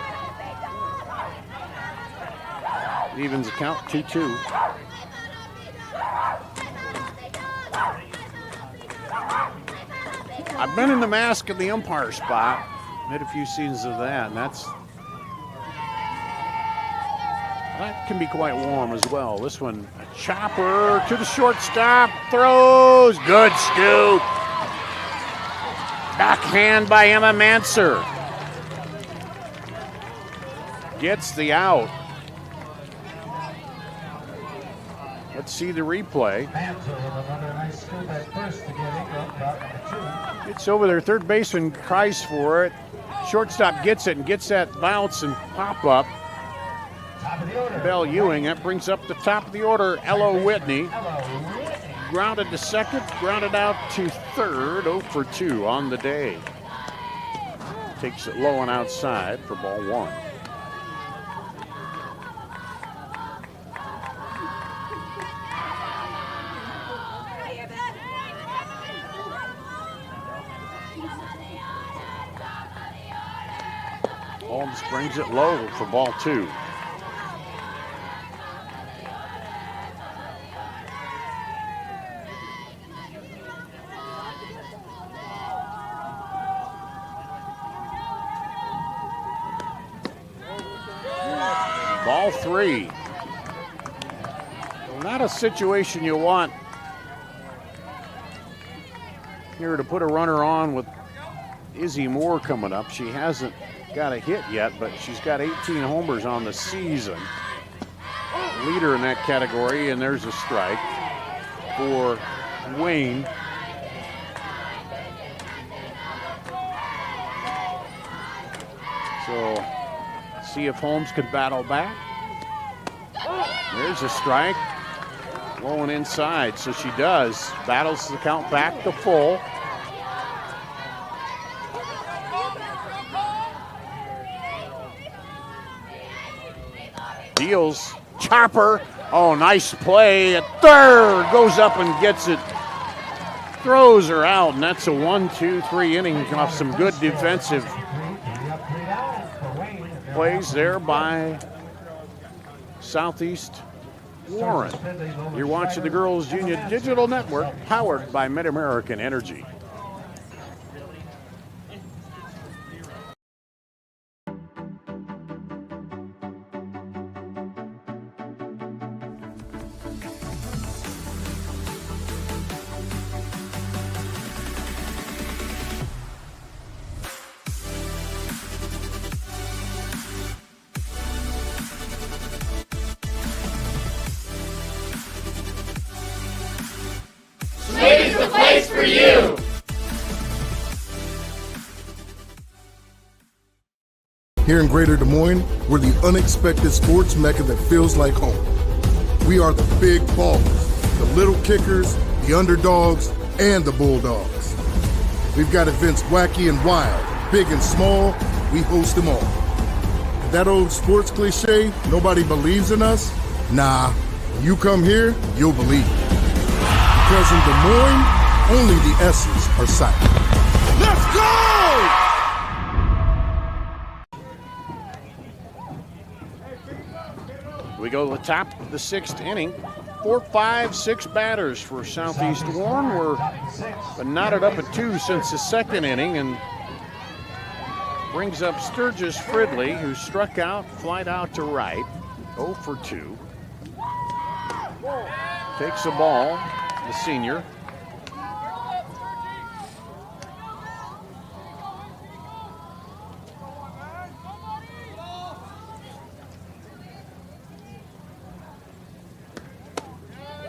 Evens the count, 2-2. I've been in the mask of the umpire spot, made a few seasons of that, and that can be quite warm as well. This one, a chopper to the shortstop, throws, good scoop. Backhand by Emma Manser. Gets the out. Let's see the replay. It's over there. Third baseman cries for it. Shortstop gets it and gets that bounce and pop up. Bell Ewing, that brings up the top of the order, Ella Whitney. Grounded to second, grounded out to third, 0 for 2 on the day. Takes it low and outside for ball 1. Holmes brings it low for ball 2. Ball 3. Not a situation you want here to put a runner on with Izzy Moore coming up. She hasn't got a hit yet, but she's got 18 homers on the season. Leader in that category, and there's a strike for Wayne. So, see if Holmes can battle back. There's a strike. Low and inside, so she does. Battles the count back to full. Deals, chopper. Oh, nice play at third. Goes up and gets it. Throws her out, and that's a 1-2-3 inning off some good defensive plays there by Southeast Warren. You're watching the Girls Union Digital Network, powered by Mid-American Energy. place for you. Here in Greater Des Moines, we're the unexpected sports mecca that feels like home. We are the big ballers, the little kickers, the underdogs, and the bulldogs. We've got events wacky and wild, big and small, we host them all. That old sports cliche, nobody believes in us? Nah, when you come here, you'll believe it. Because in Des Moines, only the S's are silent. Let's go! We go to the top of the 6th inning. 4, 5, 6 batters for Southeast Warren. We're knotted up at 2 since the 2nd inning, and brings up Sturgis Fridley, who struck out, flied out to right, 0 for 2. Takes the ball, the senior.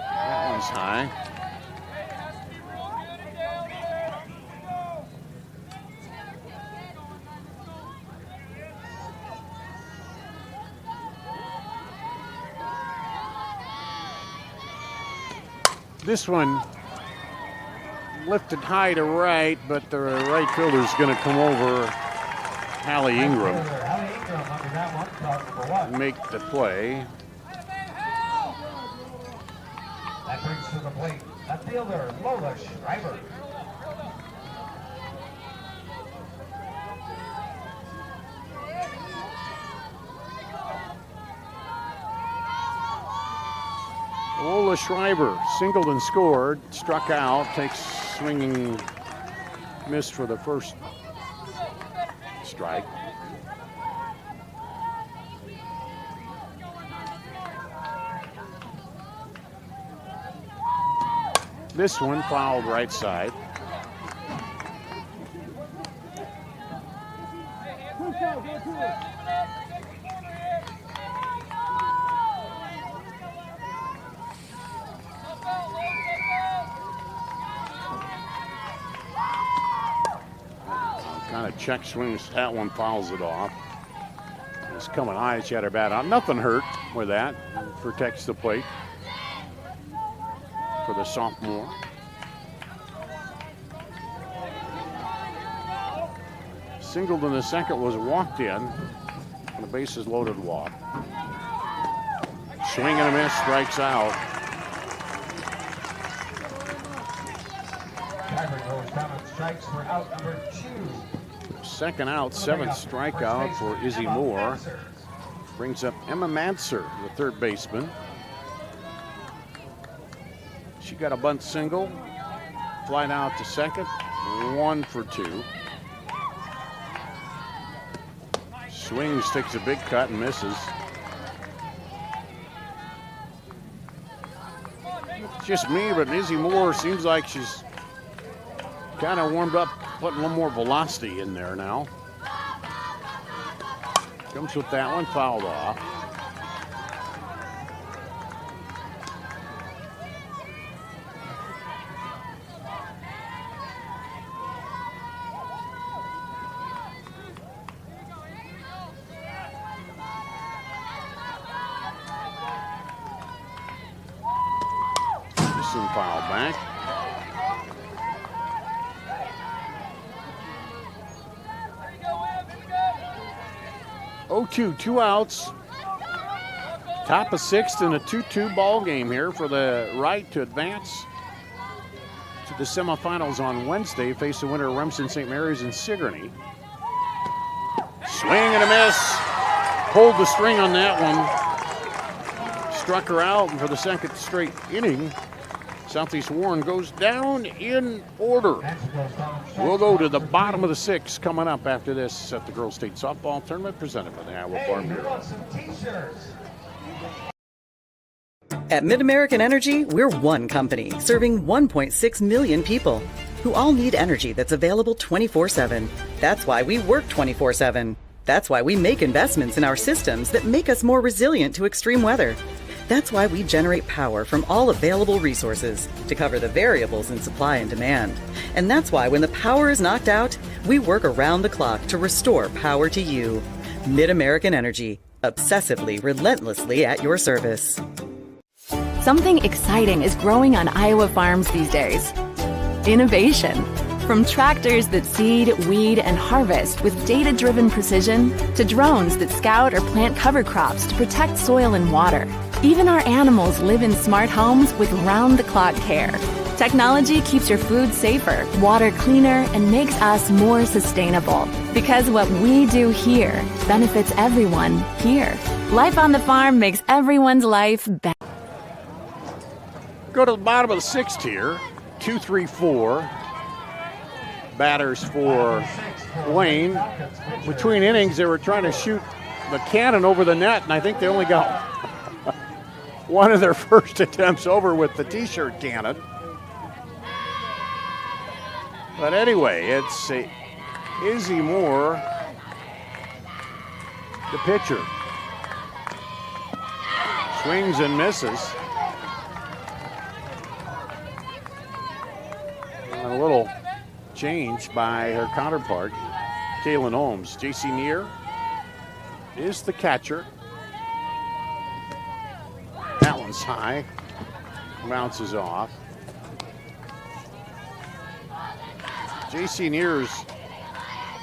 That one's high. This one lifted high to right, but the right fielder's going to come over Hallie Ingram and make the play. That brings to the plate left fielder Lola Schreiber. Lola Schreiber singled and scored, struck out, takes swinging miss for the first strike. This one fouled right side. Kind of check swings, that one fouls it off. It's coming high, she had her bat out. Nothing hurt with that. Protects the plate for the sophomore. Singled in the second, was walked in on a bases loaded walk. Swing and a miss, strikes out. Strikes for out number 2. Second out, 7th strikeout for Izzy Moore. Brings up Emma Manser, the third baseman. She got a bunt single, flied out to second, 1 for 2. Swings, takes a big cut and misses. It's just me, but Izzy Moore seems like she's kind of warmed up, putting a little more velocity in there now. Comes with that one, fouled off. This one fouled back. 0-2, 2 outs. Top of 6th in a 2-2 ball game here for the right to advance to the semifinals on Wednesday. Face the winner of Remsen St. Mary's and Sigourney. Swing and a miss. Pulled the string on that one. Struck her out, and for the second straight inning, Southeast Warren goes down in order. We'll go to the bottom of the 6th coming up after this at the Girls State Softball Tournament presented by the Iowa Farm Bureau. At MidAmerican Energy, we're one company serving 1.6 million people who all need energy that's available 24/7. That's why we work 24/7. That's why we make investments in our systems that make us more resilient to extreme weather. That's why we generate power from all available resources to cover the variables in supply and demand. And that's why when the power is knocked out, we work around the clock to restore power to you. Mid-American Energy, obsessively, relentlessly at your service. Something exciting is growing on Iowa farms these days. Innovation. From tractors that seed, weed, and harvest with data-driven precision to drones that scout or plant cover crops to protect soil and water. Even our animals live in smart homes with round-the-clock care. Technology keeps your food safer, water cleaner, and makes us more sustainable. Because what we do here benefits everyone here. Life on the farm makes everyone's life better. Go to the bottom of the sixth here. 2, 3, 4. Batters for Wayne. Between innings, they were trying to shoot the cannon over the net, and I think they only got one of their first attempts over with the T-shirt cannon. But anyway, it's Izzy Moore, the pitcher. Swings and misses. And a little change by her counterpart, Kaylin Holmes. J.C. Neer is the catcher. That one's high. Bounces off. J.C. Neer's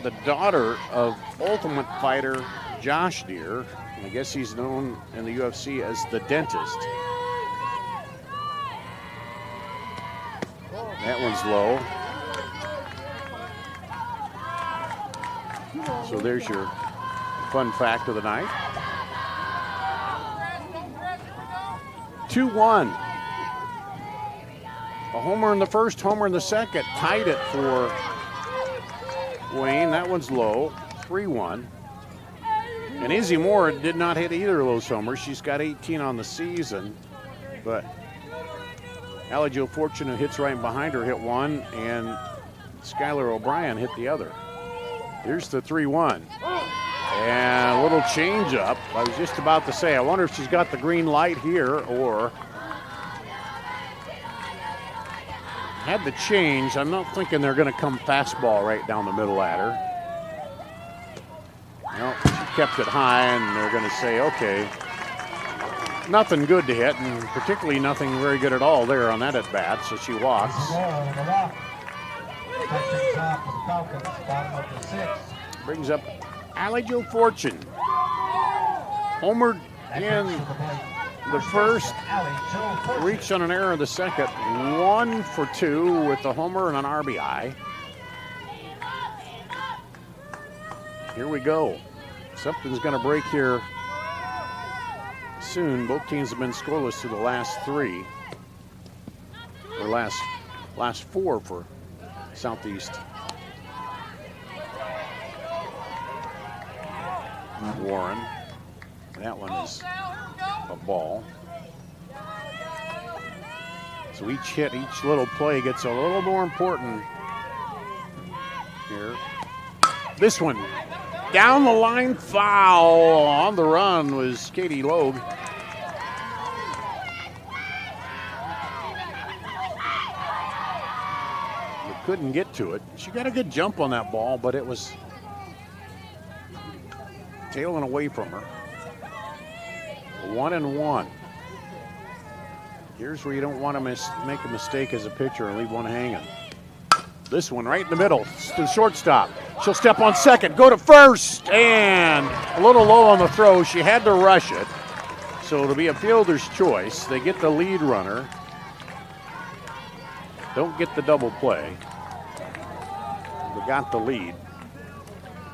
the daughter of Ultimate Fighter Josh Neer. I guess he's known in the UFC as the Dentist. That one's low. So there's your fun fact of the night. 2-1. A homer in the first, homer in the second. Tied it for Wayne. That one's low. 3-1. And Izzy Moore did not hit either of those homers. She's got 18 on the season. But Allie Jo Fortune, who hits right behind her, hit one. And Skylar O'Brien hit the other. Here's the 3-1. And a little change up. I was just about to say, I wonder if she's got the green light here or had the change. I'm not thinking they're going to come fastball right down the middle at her. No, she kept it high, and they're going to say, okay, nothing good to hit, and particularly nothing very good at all there on that at bat, so she walks. Brings up Allie Jo Fortune. Homered in the first, reached on an error in the second. 1 for 2 with the homer and an RBI. Here we go. Something's going to break here soon. Both teams have been scoreless through the last 3. Or last 4 for Southeast. Warren. That one is a ball. So each hit, each little play gets a little more important here. This one, down the line, foul. On the run was Katie Logue. But couldn't get to it. She got a good jump on that ball, but it was tailing away from her. 1-1. Here's where you don't want to make a mistake as a pitcher and leave one hanging. This one right in the middle to the shortstop. She'll step on second, go to first, and a little low on the throw. She had to rush it. So it'll be a fielder's choice. They get the lead runner. Don't get the double play. They got the lead.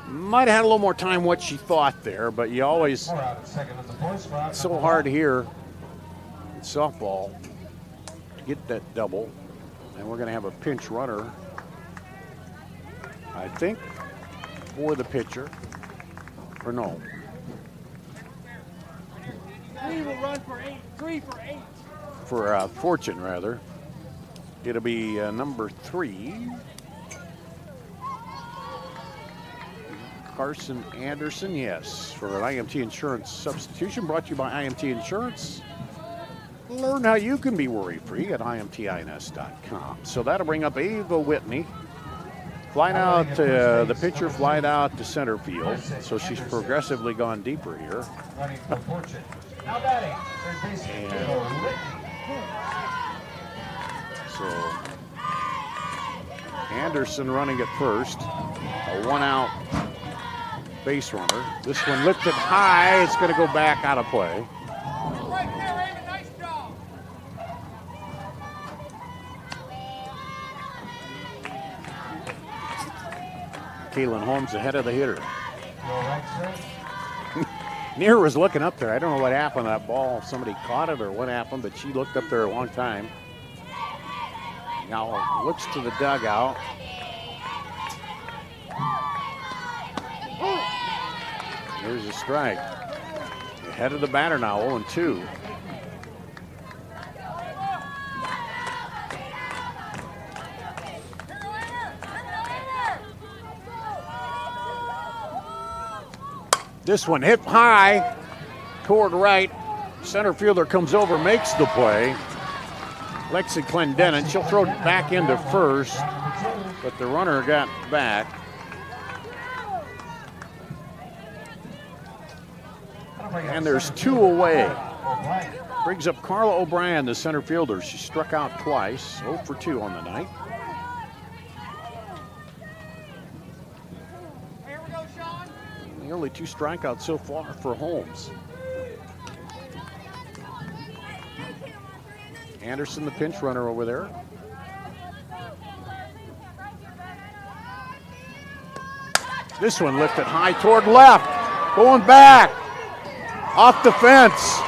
Might have had a little more time what she thought there, but you always, it's so hard here in softball to get that double. And we're going to have a pinch runner, I think, for the pitcher. Or no. 3 will run for 8. 3 for 8. For Fortune, rather. It'll be number 3. Carson Anderson, yes, for an IMT Insurance substitution. Brought to you by IMT Insurance. Learn how you can be worry-free at imtins.com. So that'll bring up Ava Whitney. Flying out, the pitcher flied out to center field. So she's progressively gone deeper here. So Anderson running at first. A one-out base runner. This one lifted high. It's going to go back out of play. Kaylin Holmes ahead of the hitter. Near was looking up there. I don't know what happened to that ball. Somebody caught it or what happened, but she looked up there a long time. Now looks to the dugout. Here's a strike. Ahead of the batter now, 0-2. This one hit high toward right. Center fielder comes over, makes the play. Lexi Clendenin, she'll throw it back into first, but the runner got back. And there's 2 away. Brings up Carla O'Brien, the center fielder. She struck out twice, 0 for 2 on the night. The only 2 strikeouts so far for Holmes. Anderson, the pinch runner over there. This one lifted high toward left. Going back. Off the fence.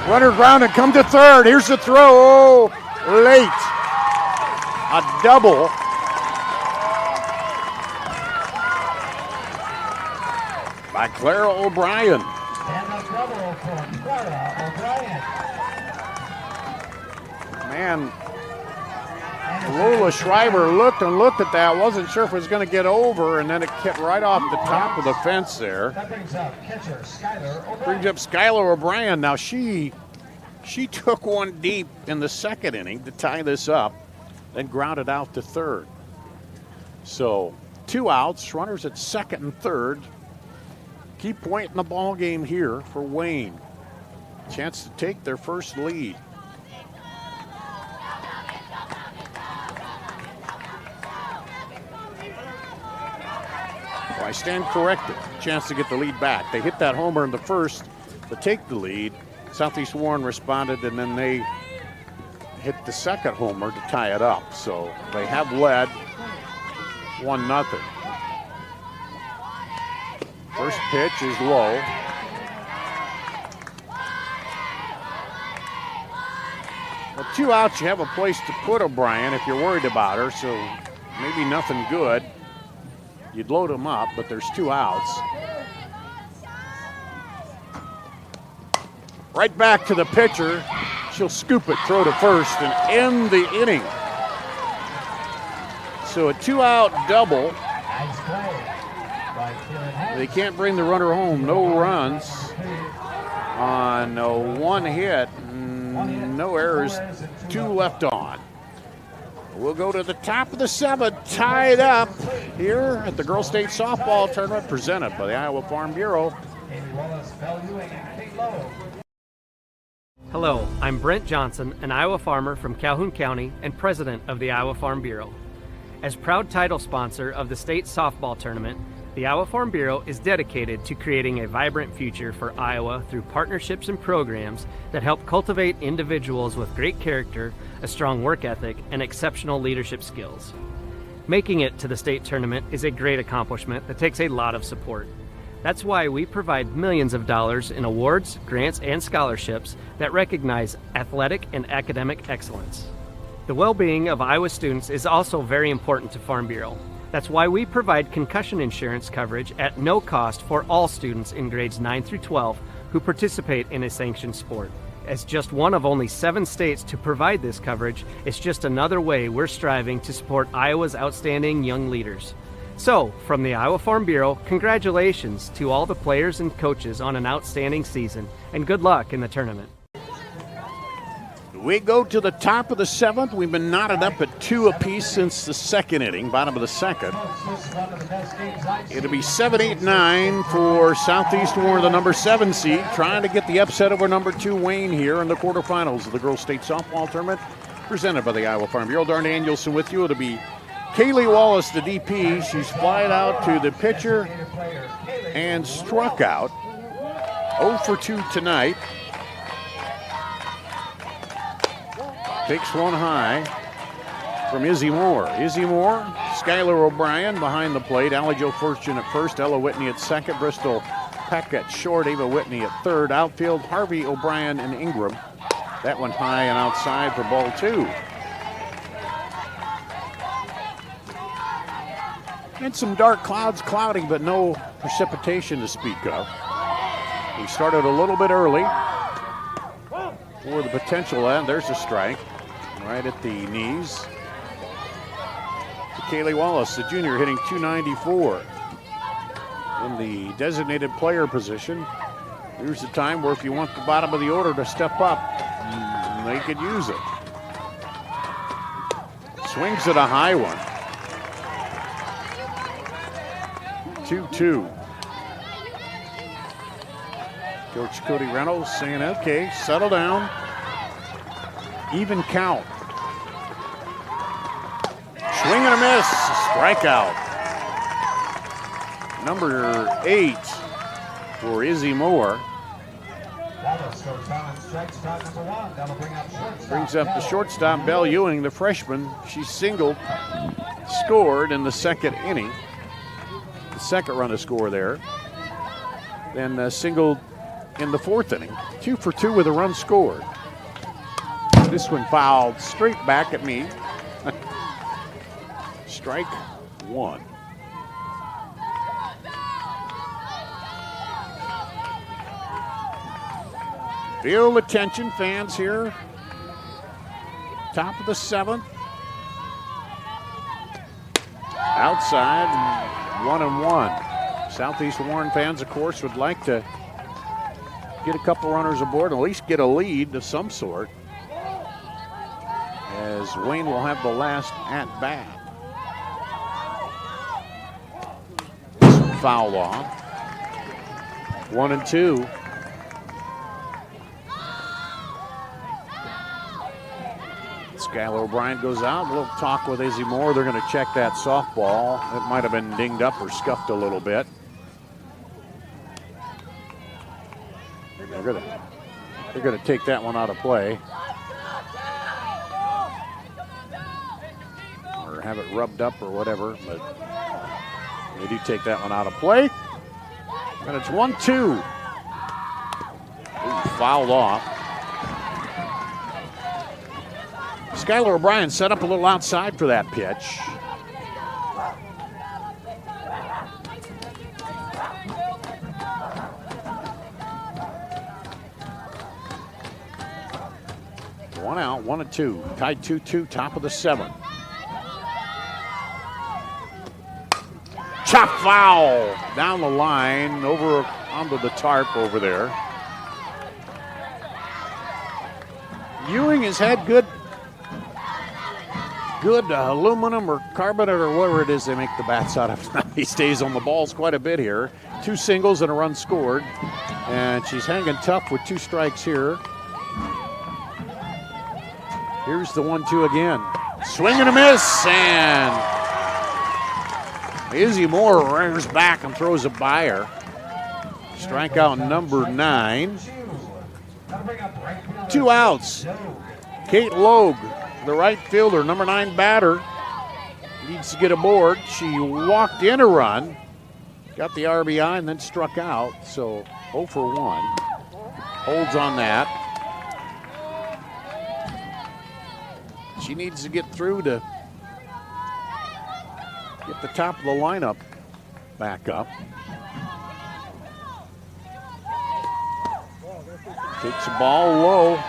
Runner ground and come to third. Here's the throw. Oh, late. A double. By Clara O'Brien. Man, Lola Schreiber looked and looked at that, wasn't sure if it was going to get over, and then it kept right off the top of the fence there. Brings up Skylar O'Brien. Now she took one deep in the second inning to tie this up, then grounded out to third. So 2 outs, runners at second and third. Key point in the ball game here for Wayne. Chance to take their first lead. Well, I stand corrected. Chance to get the lead back. They hit that homer in the first to take the lead. Southeast Warren responded, and then they hit the second homer to tie it up. So they have led 1-0. First pitch is low. Well, 2 outs, you have a place to put O'Brien if you're worried about her, so maybe nothing good. You'd load him up, but there's 2 outs. Right back to the pitcher. She'll scoop it, throw to first, and end the inning. So a 2-out double. They can't bring the runner home. No runs on 1 hit. No errors. 2 left on. We'll go to the top of the 7th, tied up here at the Girls State Softball Tournament presented by the Iowa Farm Bureau. Hello, I'm Brent Johnson, an Iowa farmer from Calhoun County and president of the Iowa Farm Bureau. As proud title sponsor of the state softball tournament, the Iowa Farm Bureau is dedicated to creating a vibrant future for Iowa through partnerships and programs that help cultivate individuals with great character, a strong work ethic, and exceptional leadership skills. Making it to the state tournament is a great accomplishment that takes a lot of support. That's why we provide millions of dollars in awards, grants, and scholarships that recognize athletic and academic excellence. The well-being of Iowa students is also very important to Farm Bureau. That's why we provide concussion insurance coverage at no cost for all students in grades 9 through 12 who participate in a sanctioned sport. As just one of only 7 states to provide this coverage, it's just another way we're striving to support Iowa's outstanding young leaders. So, from the Iowa Farm Bureau, congratulations to all the players and coaches on an outstanding season, and good luck in the tournament. We go to the top of the 7th. We've been knotted up at 2 apiece since the 2nd inning, bottom of the 2nd. It'll be 7-8-9 for Southeast Warren, the number 7 seed, trying to get the upset over number 2 Wayne here in the quarterfinals of the Girls State Softball Tournament, presented by the Iowa Farm Bureau. Darn Danielson with you. It'll be Kaylee Wallace, the DP. She's flied out to the pitcher and struck out. 0 for 2 tonight. Takes one high from Izzy Moore. Izzy Moore, Skylar O'Brien behind the plate. Allie Jo Fortune at first, Ella Whitney at second, Bristol Peck at short, Ava Whitney at third. Outfield, Harvey O'Brien and Ingram. That one high and outside for ball 2. And some dark clouds, cloudy, but no precipitation to speak of. We started a little bit early for the potential end. There's a strike right at the knees. To Kaylee Wallace, the junior, hitting .294 in the designated player position. Here's the time where if you want the bottom of the order to step up, they could use it. Swings at a high one. 2-2. Coach Cody Reynolds saying, okay, settle down. Even count. Swing and a miss. Strikeout. Number 8 for Izzy Moore. Brings up the shortstop, Belle Ewing, the freshman. She singled, scored in the 2nd inning. The 2nd run to score there. Then singled in the 4th inning. 2 for 2 with a run scored. This one fouled straight back at me. Strike 1. Feel the tension, fans here. Top of the 7th. Outside, 1-1. Southeast Warren fans, of course, would like to get a couple runners aboard, at least get a lead of some sort, as Wayne will have the last at bat. Foul off. 1-2. Skylar O'Brien goes out. A little talk with Izzy Moore. They're going to check that softball. It might have been dinged up or scuffed a little bit. They're going to take that one out of play. Or have it rubbed up or whatever, but they do take that one out of play. And it's 1-2. Ooh, fouled off. Skylar O'Brien set up a little outside for that pitch. One out, 1-2. Tied 2-2, top of the 7th. Chop foul down the line, over onto the tarp over there. Ewing has had good aluminum or carbonate or whatever it is they make the bats out of. He stays on the balls quite a bit here. 2 singles and a run scored. And she's hanging tough with 2 strikes here. Here's the 1-2 again. Swing and a miss, and Izzy Moore rears back and throws it by her. Strikeout number 9. 2 outs. Kate Logue, the right fielder, number 9 batter, needs to get aboard. She walked in a run, got the RBI, and then struck out. So 0 for 1. Holds on that. She needs to get through to get the top of the lineup back up. Takes the ball low.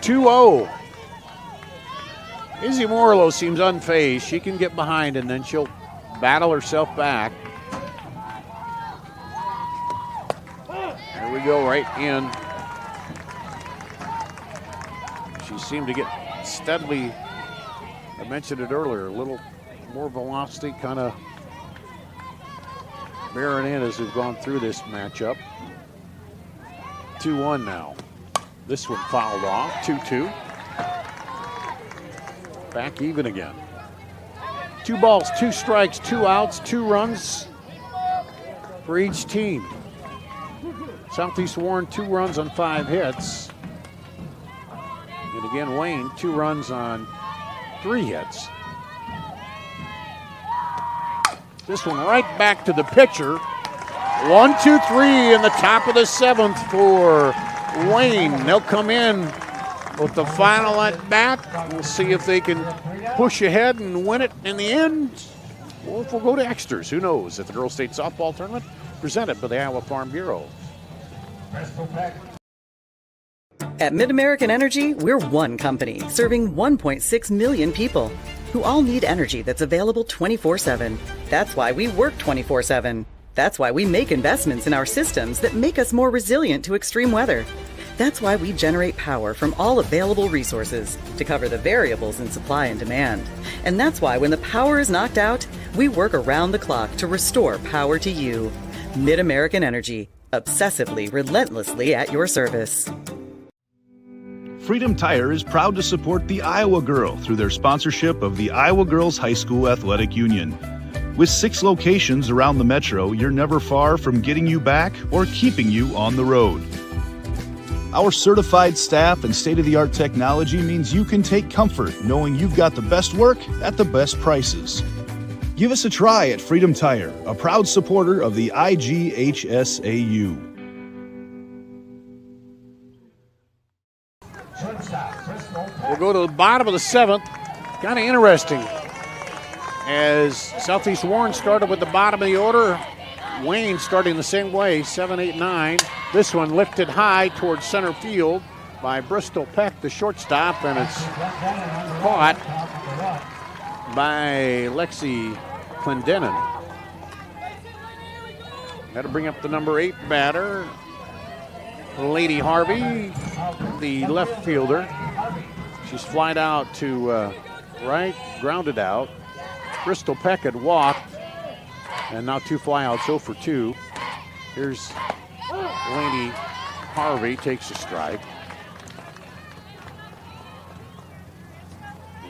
(2-0). Izzy Morlow seems unfazed. She can get behind and then she'll battle herself back. to go right in. She seemed to get steadily, I mentioned it earlier, a little more velocity, kind of bearing in as we've gone through this matchup. 2-1 now. This one fouled off, 2-2. Back even again. 2 balls, 2 strikes, 2 outs, 2 runs for each team. Southeast Warren, 2 runs on 5 hits. And again, Wayne, 2 runs on 3 hits. This one right back to the pitcher. 1-2-3 in the top of the 7th for Wayne. They'll come in with the final at bat. We'll see if they can push ahead and win it in the end. Or if we'll go to extras, who knows, at the Girls State Softball Tournament presented by the Iowa Farm Bureau. At Mid-American Energy, we're one company serving 1.6 million people who all need energy that's available 24/7. That's why we work 24/7. That's why we make investments in our systems that make us more resilient to extreme weather. That's why we generate power from all available resources to cover the variables in supply and demand. And that's why when the power is knocked out, we work around the clock to restore power to you. Mid-American Energy, obsessively, relentlessly at your service. Freedom Tire is proud to support the Iowa Girl through their sponsorship of the Iowa Girls High School Athletic Union. With 6 locations around the metro, you're never far from getting you back or keeping you on the road. Our certified staff and state-of-the-art technology means you can take comfort knowing you've got the best work at the best prices. Give us a try at Freedom Tire, a proud supporter of the IGHSAU. We'll go to the bottom of the 7th. Kind of interesting. As Southeast Warren started with the bottom of the order, Wayne starting the same way, 7, 8, 9. This one lifted high towards center field by Bristol Peck, the shortstop, and it's caught by Lexi Clendenin. Got to bring up the number 8 batter, Lady Harvey, the left fielder. She's flied out to right, grounded out. Bristol Peck had walked, and now 2 flyouts, 0 for 2. Here's Lady Harvey, takes a strike.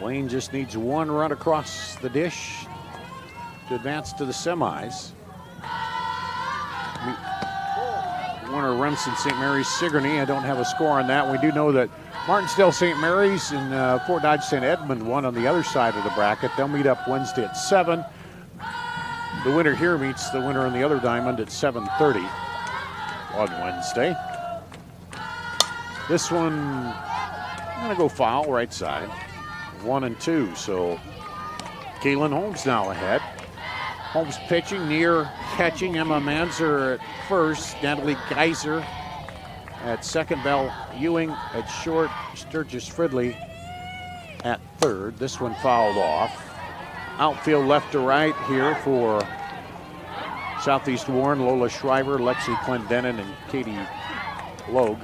Wayne just needs 1 run across the dish to advance to the semis. Winner Remsen St. Mary's Sigourney. I don't have a score on that. We do know that Martinsdale St. Mary's and Fort Dodge St. Edmund won on the other side of the bracket. They'll meet up Wednesday at 7. The winner here meets the winner on the other diamond at 7:30 on Wednesday. This one, I'm going to go foul right side. 1 and 2, so Kaylin Holmes now ahead. Holmes pitching, near catching. Emma Manzer at first. Natalie Geiser at second. Bell Ewing at short. Sturgis Fridley at third. This one fouled off. Outfield left to right here for Southeast Warren. Lola Shriver, Lexi Clendenin, and Kate Logue.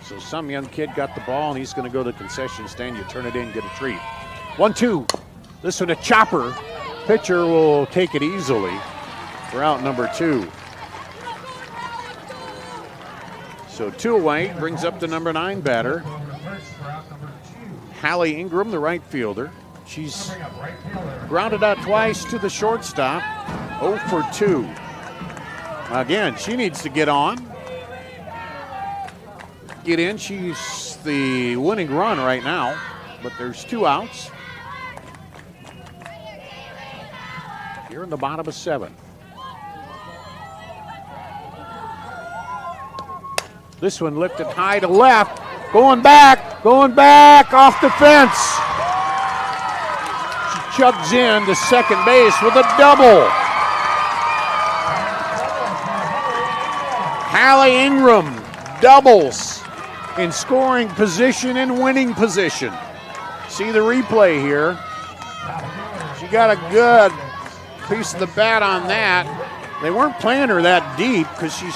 So some young kid got the ball, and he's going to go to the concession stand. You turn it in, get a treat. 1-2. This one a chopper. Pitcher will take it easily for out number 2. So 2 away, brings up the number 9 batter. Hallie Ingram, the right fielder. She's grounded out twice to the shortstop. 0 for 2. Again, she needs to get on. Get in. She's the winning run right now, but there's 2 outs. Here in the bottom of 7. This one lifted high to left. Going back off the fence. She chugs in to second base with a double. Hallie Ingram doubles in scoring position and winning position. See the replay here. She got a good piece of the bat on that. They weren't playing her that deep because she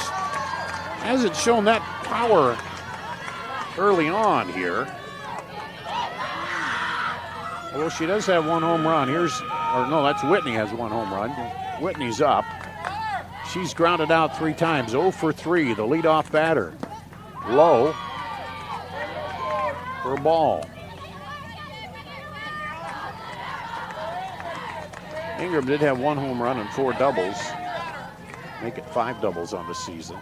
hasn't shown that power early on here. Although she does have one home run. That's Whitney has one home run. Whitney's up. She's grounded out 3 times. 0 for 3, the leadoff batter. Low for a ball. Ingram did have one home run and 4 doubles. Make it 5 doubles on the season.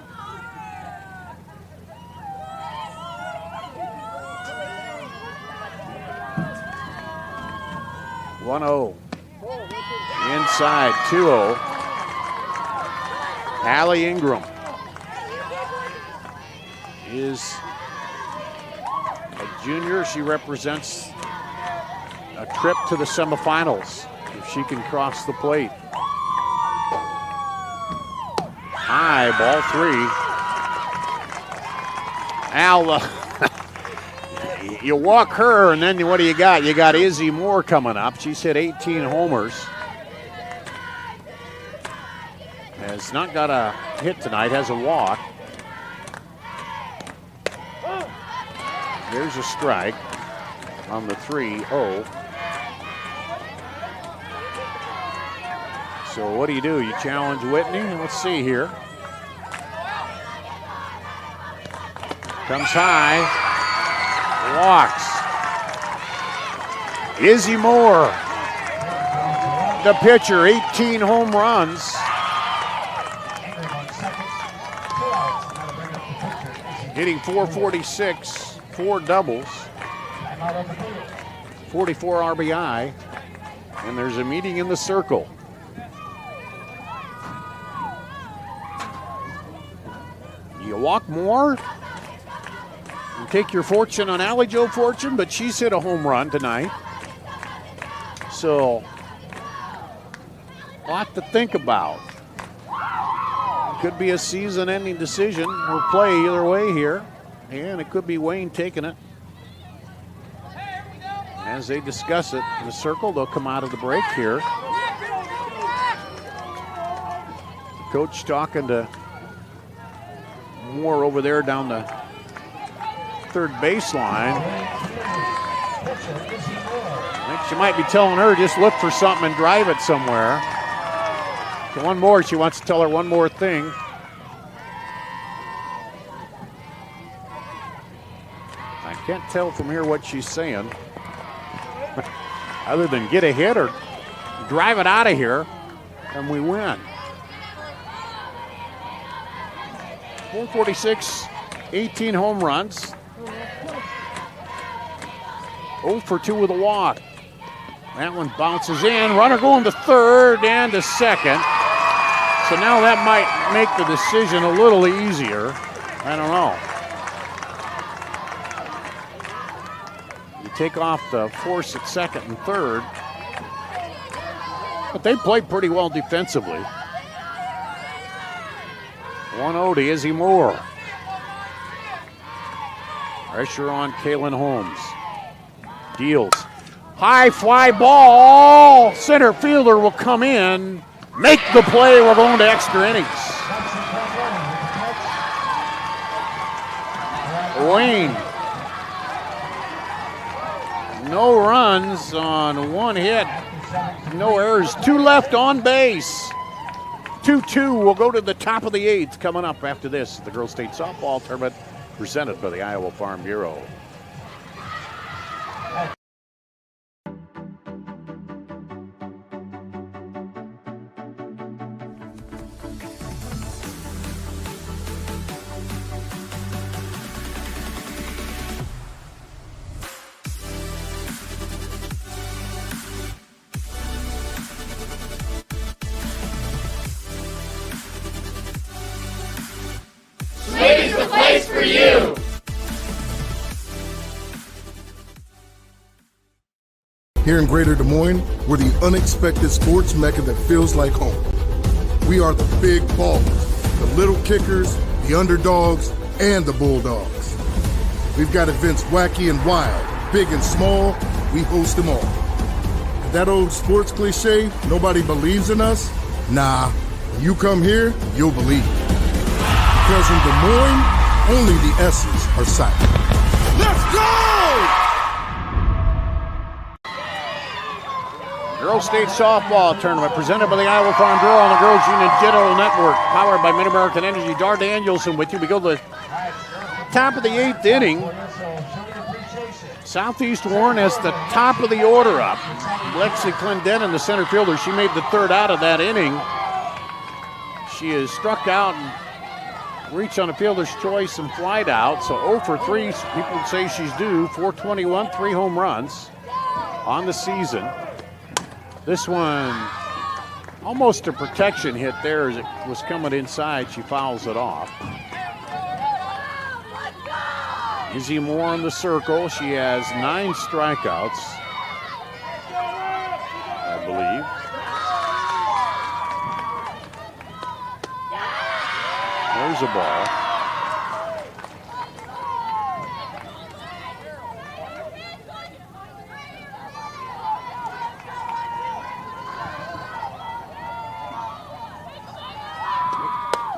(1-0). Inside, 2-0. Allie Ingram is a junior. She represents a trip to the semifinals if she can cross the plate. High, ball 3. Al, you walk her, and then what do you got? You got Izzy Moore coming up. She's hit 18 homers. Has not got a hit tonight, has a walk. There's a strike on the 3-0. So what do? You challenge Whitney? Let's see here. Comes high, walks. Izzy Moore, the pitcher, 18 home runs. Hitting .446, 4 doubles, 44 RBI, and there's a meeting in the circle. You walk more? You take your fortune on Allie Jo Fortune, but she's hit a home run tonight. So, a lot to think about. Could be a season-ending decision or play either way here, and it could be Wayne taking it. As they discuss it in the circle, they'll come out of the break here. Coach talking to Moore over there down the third baseline. I think she might be telling her just look for something and drive it somewhere. So one more, she wants to tell her one more thing. I can't tell from here what she's saying. Other than get a hit or drive it out of here, and we win. 446, 18 home runs. 0 for 2 with a walk. That one bounces in. Runner going to third and to second. So now that might make the decision a little easier. I don't know. You take off the force at second and third. But they played pretty well defensively. 1-0 to Izzy Moore. Pressure on Kaylin Holmes. Deals. High fly ball. Center fielder will come in. Make the play. We're going to extra innings. Wayne. No runs on one hit. No errors. 2 left on base. 2-2 will go to the top of the 8th coming up after this. The Girls State Softball Tournament presented by the Iowa Farm Bureau. Slate's the place for you! Here in Greater Des Moines, we're the unexpected sports mecca that feels like home. We are the big ballers, the little kickers, the underdogs, and the bulldogs. We've got events wacky and wild, big and small, we host them all. That old sports cliche, nobody believes in us? Nah, When you come here, you'll believe. Because in Des Moines, only the S's are silent. Let's go! Girls State Softball Tournament presented by the Iowa Farm Bureau on the Girls Union Digital Network, powered by Mid-American Energy. Dar Danielson with you. We go to the top of the 8th inning. Southeast Warren has the top of the order up. Lexi Clendenin, the center fielder, she made the third out of that inning. She is struck out and reached on a fielder's choice and flied out. So 0 for 3, people would say she's due. 421, 3 home runs on the season. This one, almost a protection hit there as it was coming inside. She fouls it off. Izzy Moore in the circle. She has 9 strikeouts, I believe. There's a ball.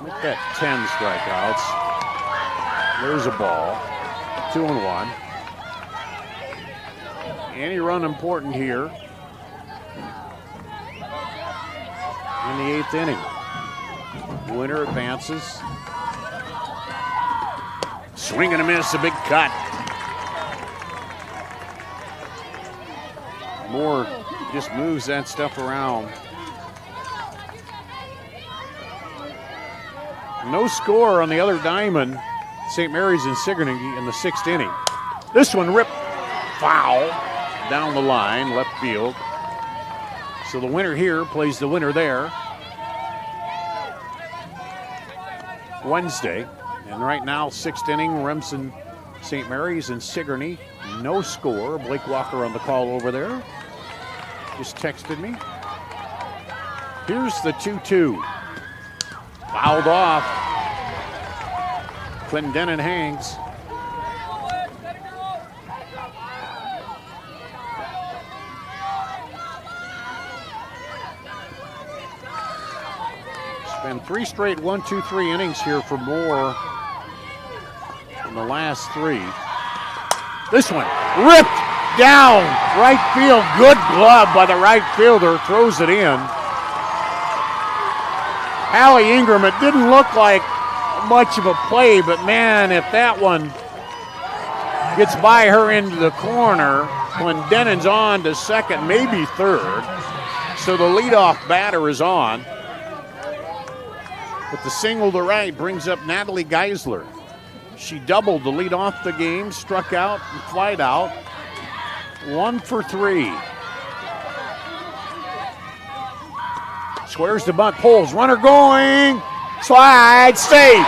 Make that 10 strikeouts. There's a ball. 2-1. Any run important here in the 8th inning. Winner advances. Swing and a miss, a big cut. Moore just moves that stuff around. No score on the other diamond. St. Mary's and Sigourney in the 6th inning. This one ripped foul down the line, left field. So the winner here plays the winner there Wednesday. And right now, 6th inning, Remsen, St. Mary's and Sigourney. No score. Blake Walker on the call over there. Just texted me. Here's the 2-2. Fouled off. Clendenin hangs. It's been 3 straight 1-2-3 innings here for Moore in the last 3. This one ripped down right field. Good glove by the right fielder. Throws it in. Hallie Ingram, it didn't look like much of a play, but man, if that one gets by her into the corner, Clendenin's on to second, maybe third. So the leadoff batter is on. But the single to right brings up Natalie Geisler. She doubled to lead off the game, struck out and flied out. 1 for 3. Squares the bunt, pulls, runner going, slide, safe.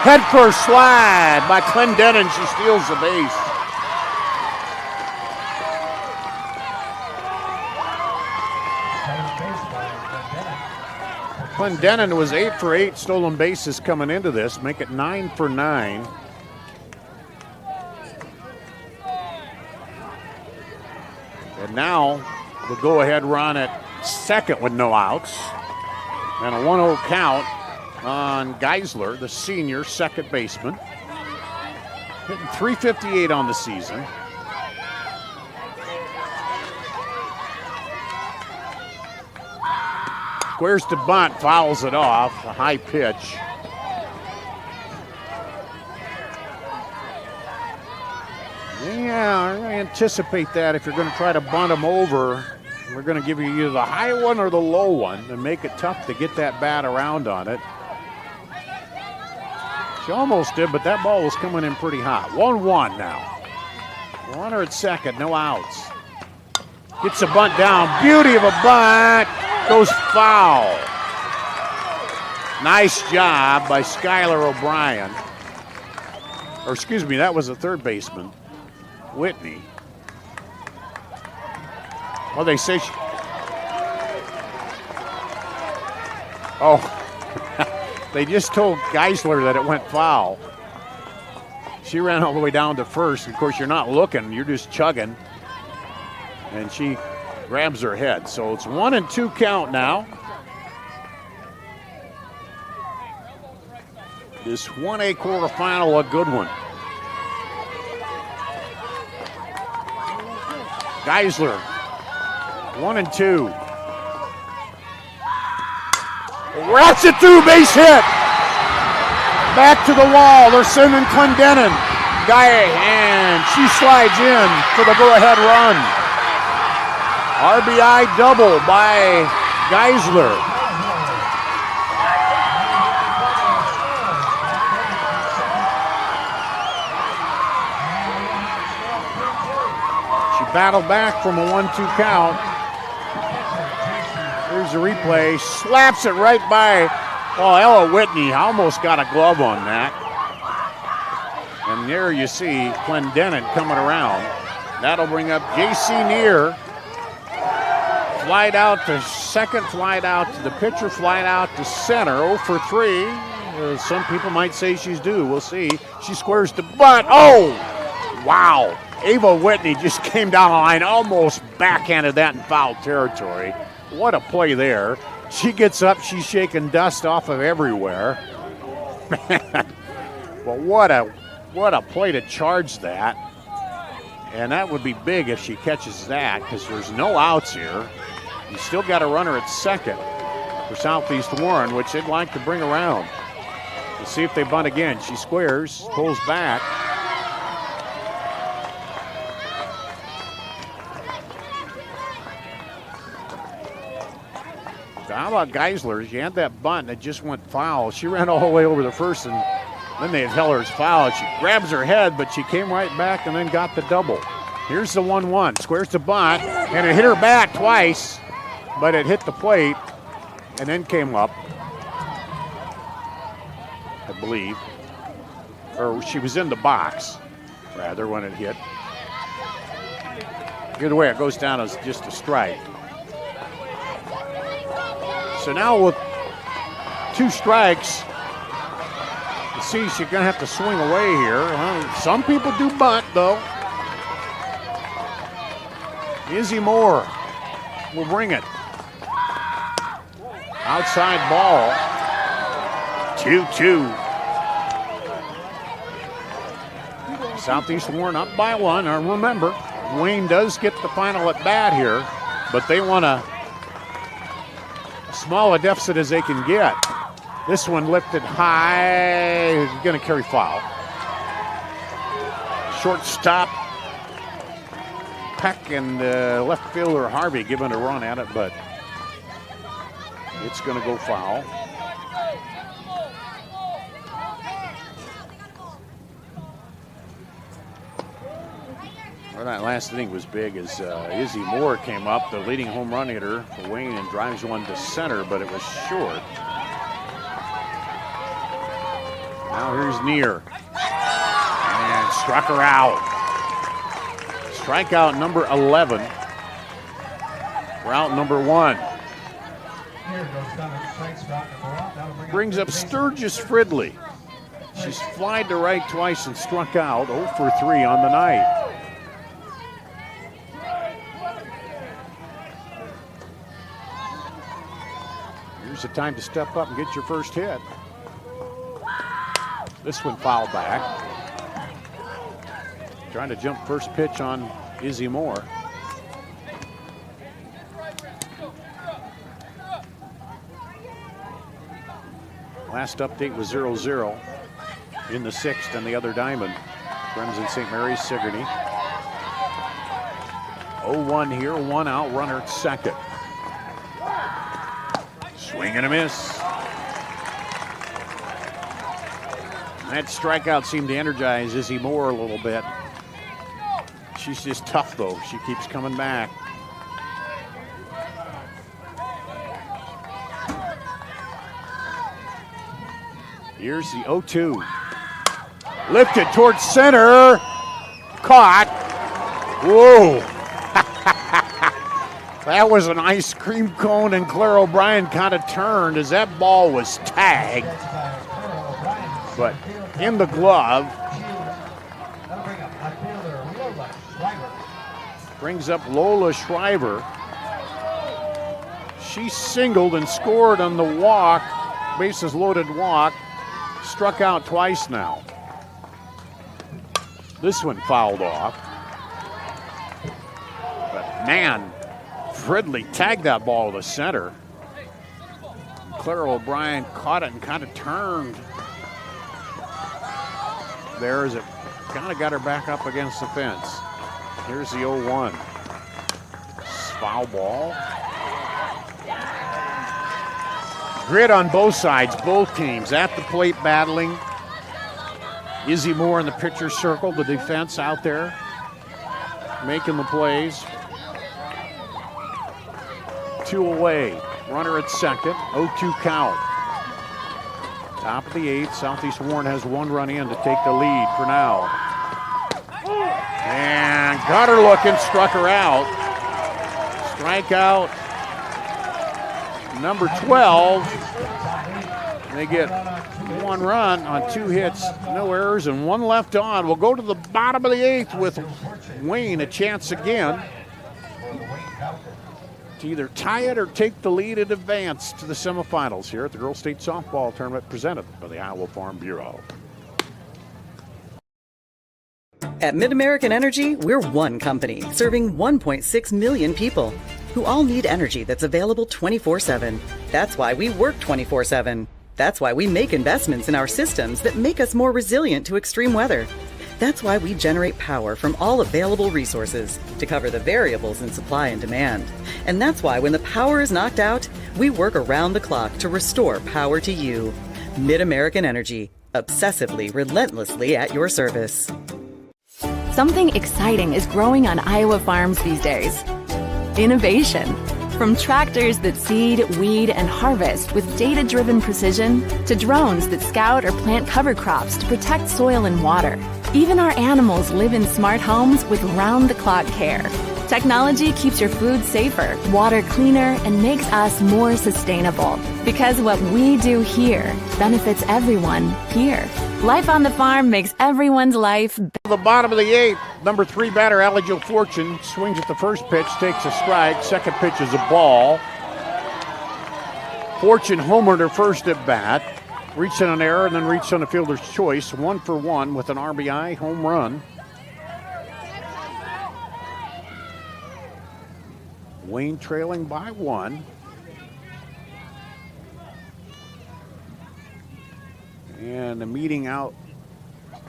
Head first slide by Clendenin. She steals the base. Clendenin was 8 for 8 stolen bases coming into this, make it 9 for 9. And now the go-ahead run at second with no outs. And a 1-0 count on Geisler, the senior second baseman. Hitting .358 on the season. Squares to bunt, fouls it off, a high pitch. Yeah, I'm going to anticipate that if you're going to try to bunt them over. We're going to give you either the high one or the low one and make it tough to get that bat around on it. She almost did, but that ball was coming in pretty hot. 1-1 now. Runner at second, no outs. Gets a bunt down. Beauty of a bunt. Goes foul. Nice job by Skylar O'Brien. Or excuse me, that was the third baseman, Whitney. Well, they say she... Oh, they just told Geisler that it went foul. She ran all the way down to first. Of course, you're not looking, you're just chugging. And she grabs her head. So it's 1-2 count now. This 1A quarterfinal, a good one. Geisler, 1 and 2. Rats it through, base hit. Back to the wall. They're sending Clendenin. And she slides in for the go-ahead run. RBI double by Geisler. She battled back from a 1-2 count. Here's the replay. Slaps it right by, Ella Whitney almost got a glove on that. And there you see Clendenin coming around. That'll bring up J.C. Neer. Flied out to second, flied out to the pitcher, flied out to center. 0 for 3. Some people might say she's due. We'll see. She squares to butt. Oh, wow. Ava Whitney just came down the line, almost backhanded that in foul territory. What a play there. She gets up, she's shaking dust off of everywhere. Man, well, what a play to charge that. And that would be big if she catches that, because there's no outs here. You still got a runner at second for Southeast Warren, which they'd like to bring around. Let's see if they bunt again. She squares, pulls back. How about Geisler? She had that bunt that just went foul. She ran all the way over the first, and then they tell her it's foul. She grabs her head, but she came right back and then got the double. Here's the 1-1. Squares the bunt, and it hit her back twice, but it hit the plate and then came up, I believe. Or she was in the box, rather, when it hit. Either way, it goes down as just a strike. So now with 2 strikes, you see she's going to have to swing away here. Some people do bunt, though. Izzy Moore will bring it. Outside ball. 2-2. Southeast Warren up by 1. Now remember, Wayne does get the final at bat here, but they want to small a deficit as they can get. This one lifted high, going to carry foul. Shortstop Peck and left fielder Harvey giving a run at it, but it's going to go foul. Well, that last inning was big as Izzy Moore came up, the leading home run hitter for Wayne, and drives one to center, but it was short. Now here's Neer. And struck her out. Strikeout number 11. Route number 1. Brings up Sturgis Fridley. She's flied to right twice and struck out. 0 for 3 on the night. Here's the time to step up and get your first hit. This one fouled back. Trying to jump first pitch on Izzy Moore. Last update was 0-0 in the 6th and the other diamond. Clemson St. Mary's Sigourney. 0-1 here, 1 out, runner at second. Swing and a miss. That strikeout seemed to energize Izzy Moore a little bit. She's just tough, though. She keeps coming back. Here's the 0-2. Lifted towards center. Caught. Whoa. That was an ice cream cone, and Claire O'Brien kind of turned as that ball was tagged. But in the glove. Brings up Lola Shriver. She singled and scored on the walk, bases loaded walk. struck out twice now. This one fouled off. But man, Fridley tagged that ball to center. Clara O'Brien caught it and kind of turned. There as it kind of got her back up against the fence. Here's the 0-1. Foul ball. Grit on both sides, both teams at the plate battling. Izzy Moore in the pitcher's circle, the defense out there making the plays. 2 away. Runner at second. 0-2 count. Top of the 8th. Southeast Warren has 1 run in to take the lead for now. And got her looking, struck her out. Strikeout number 12. They get 1 run on 2 hits, no errors, and 1 left on. We'll go to the bottom of the 8th with Wayne a chance again to either tie it or take the lead and advance to the semifinals here at the Girls State Softball Tournament presented by the Iowa Farm Bureau. At MidAmerican Energy, we're one company serving 1.6 million people who all need energy that's available 24/7. That's why we work 24/7. That's why we make investments in our systems that make us more resilient to extreme weather. That's why we generate power from all available resources to cover the variables in supply and demand. And that's why when the power is knocked out, we work around the clock to restore power to you. MidAmerican Energy, obsessively, relentlessly at your service. Something exciting is growing on Iowa farms these days. Innovation. From tractors that seed, weed, and harvest with data-driven precision to drones that scout or plant cover crops to protect soil and water. Even our animals live in smart homes with round-the-clock care. Technology keeps your food safer, water cleaner, and makes us more sustainable. Because what we do here benefits everyone here. Life on the farm makes everyone's life better. The bottom of the 8th, number 3 batter, Alijo Fortune, swings at the first pitch, takes a strike. Second pitch is a ball. Fortune homered her first at bat, reached on an error, and then reached on a fielder's choice. 1 for 1 with an RBI home run. Wayne trailing by 1. And the meeting out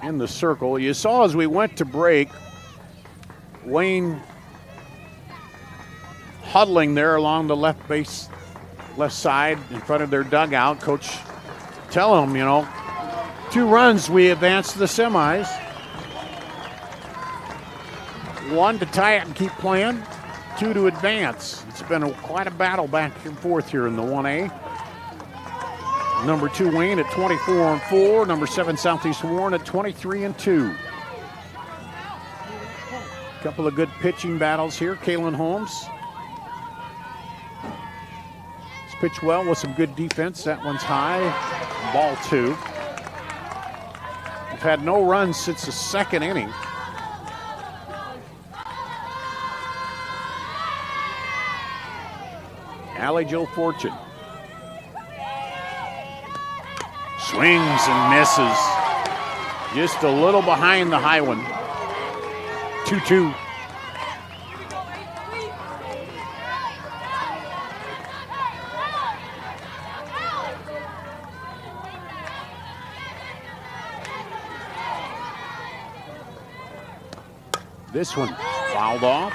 in the circle. You saw as we went to break, Wayne huddling there along the left side in front of their dugout. Coach telling them, 2 runs, we advance to the semis. 1 to tie it and keep playing. 2 to advance. It's been quite a battle back and forth here in the 1A. Number 2 Wayne at 24-4. Number 7 Southeast Warren at 23-2. Couple of good pitching battles here. Kaylin Holmes. It's pitched well with some good defense. That one's high. Ball 2. We've had no runs since the 2nd inning. Alijo Fortune. Swings and misses. Just a little behind the high one. 2-2. This one fouled off.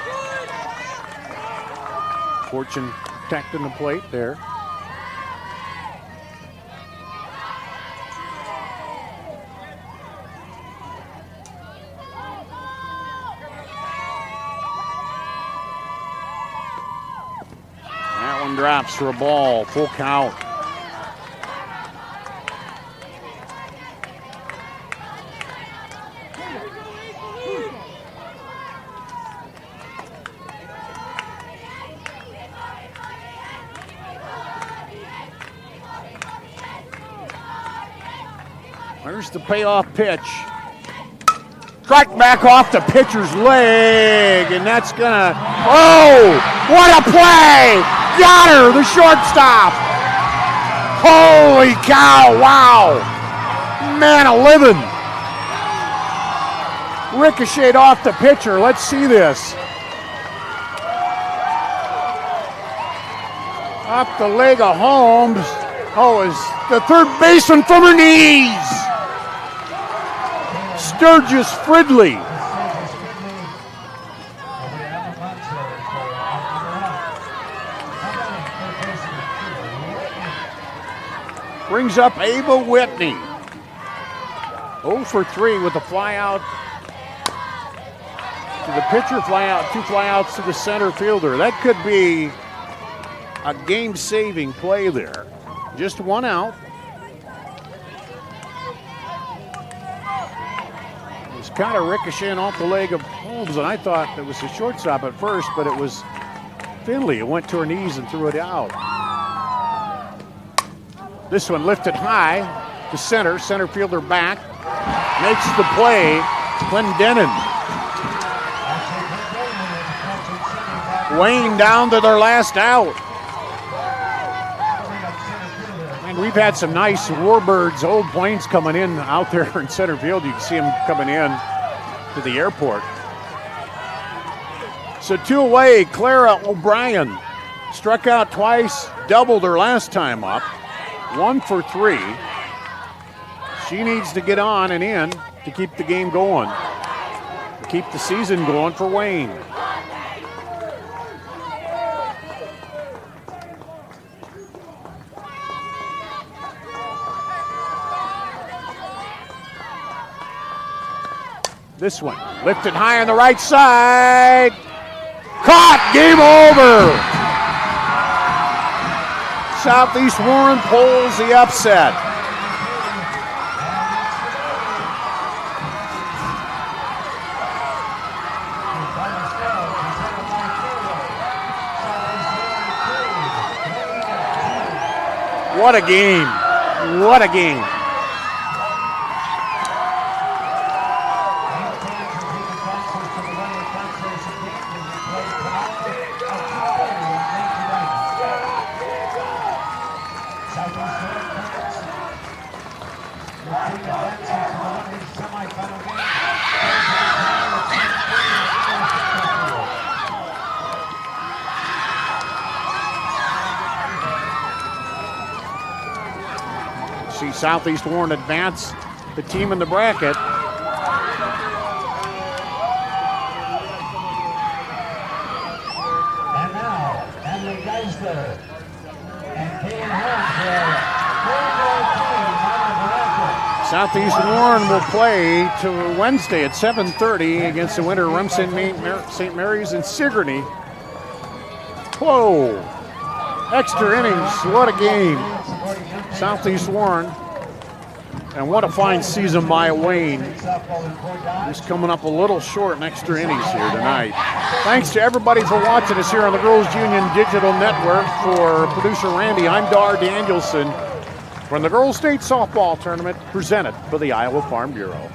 Fortune protecting the plate there. That one drops for a ball, full count. There's the payoff pitch. Strike back off the pitcher's leg, and that's gonna, oh, what a play! Got her, the shortstop! Holy cow, wow! Man, a living. Ricocheted off the pitcher. Let's see this. Up the leg of Holmes. Oh, is the third baseman from her knees. Sturgis Fridley. Brings up Ava Whitney. 0 for 3 with a fly out to the pitcher, fly out, 2 flyouts to the center fielder. That could be a game-saving play there. Just 1 out. It was kind of ricocheting off the leg of Holmes, and I thought it was the shortstop at first, but it was Finley. It went to her knees and threw it out. This one lifted high to center. Center fielder back. Makes the play. Clendenin. Wayne down to their last out. And we've had some nice Warbirds, old planes coming in out there in center field. You can see them coming in to the airport. So 2 away, Clara O'Brien. Struck out twice, doubled her last time up. 1 for 3. She needs to get on and in to keep the game going, to keep the season going for Wayne. This one lifted high on the right side. Caught. Game over. Southeast Warren pulls the upset. What a game. What a game. See Southeast Warren advance the team in the bracket. And now, Emily Geisler and Kane Holmes Southeast Warren will play to Wednesday at 7:30 against the winner Remsen St. Mary's and Sigourney. Whoa! Extra innings. What a game. Southeast Warren. And what a fine season by Wayne. He's coming up a little short in extra innings here tonight. Thanks to everybody for watching us here on the Girls Union Digital Network. For producer Randy, I'm Dar Danielson from the Girls State Softball Tournament presented by the Iowa Farm Bureau.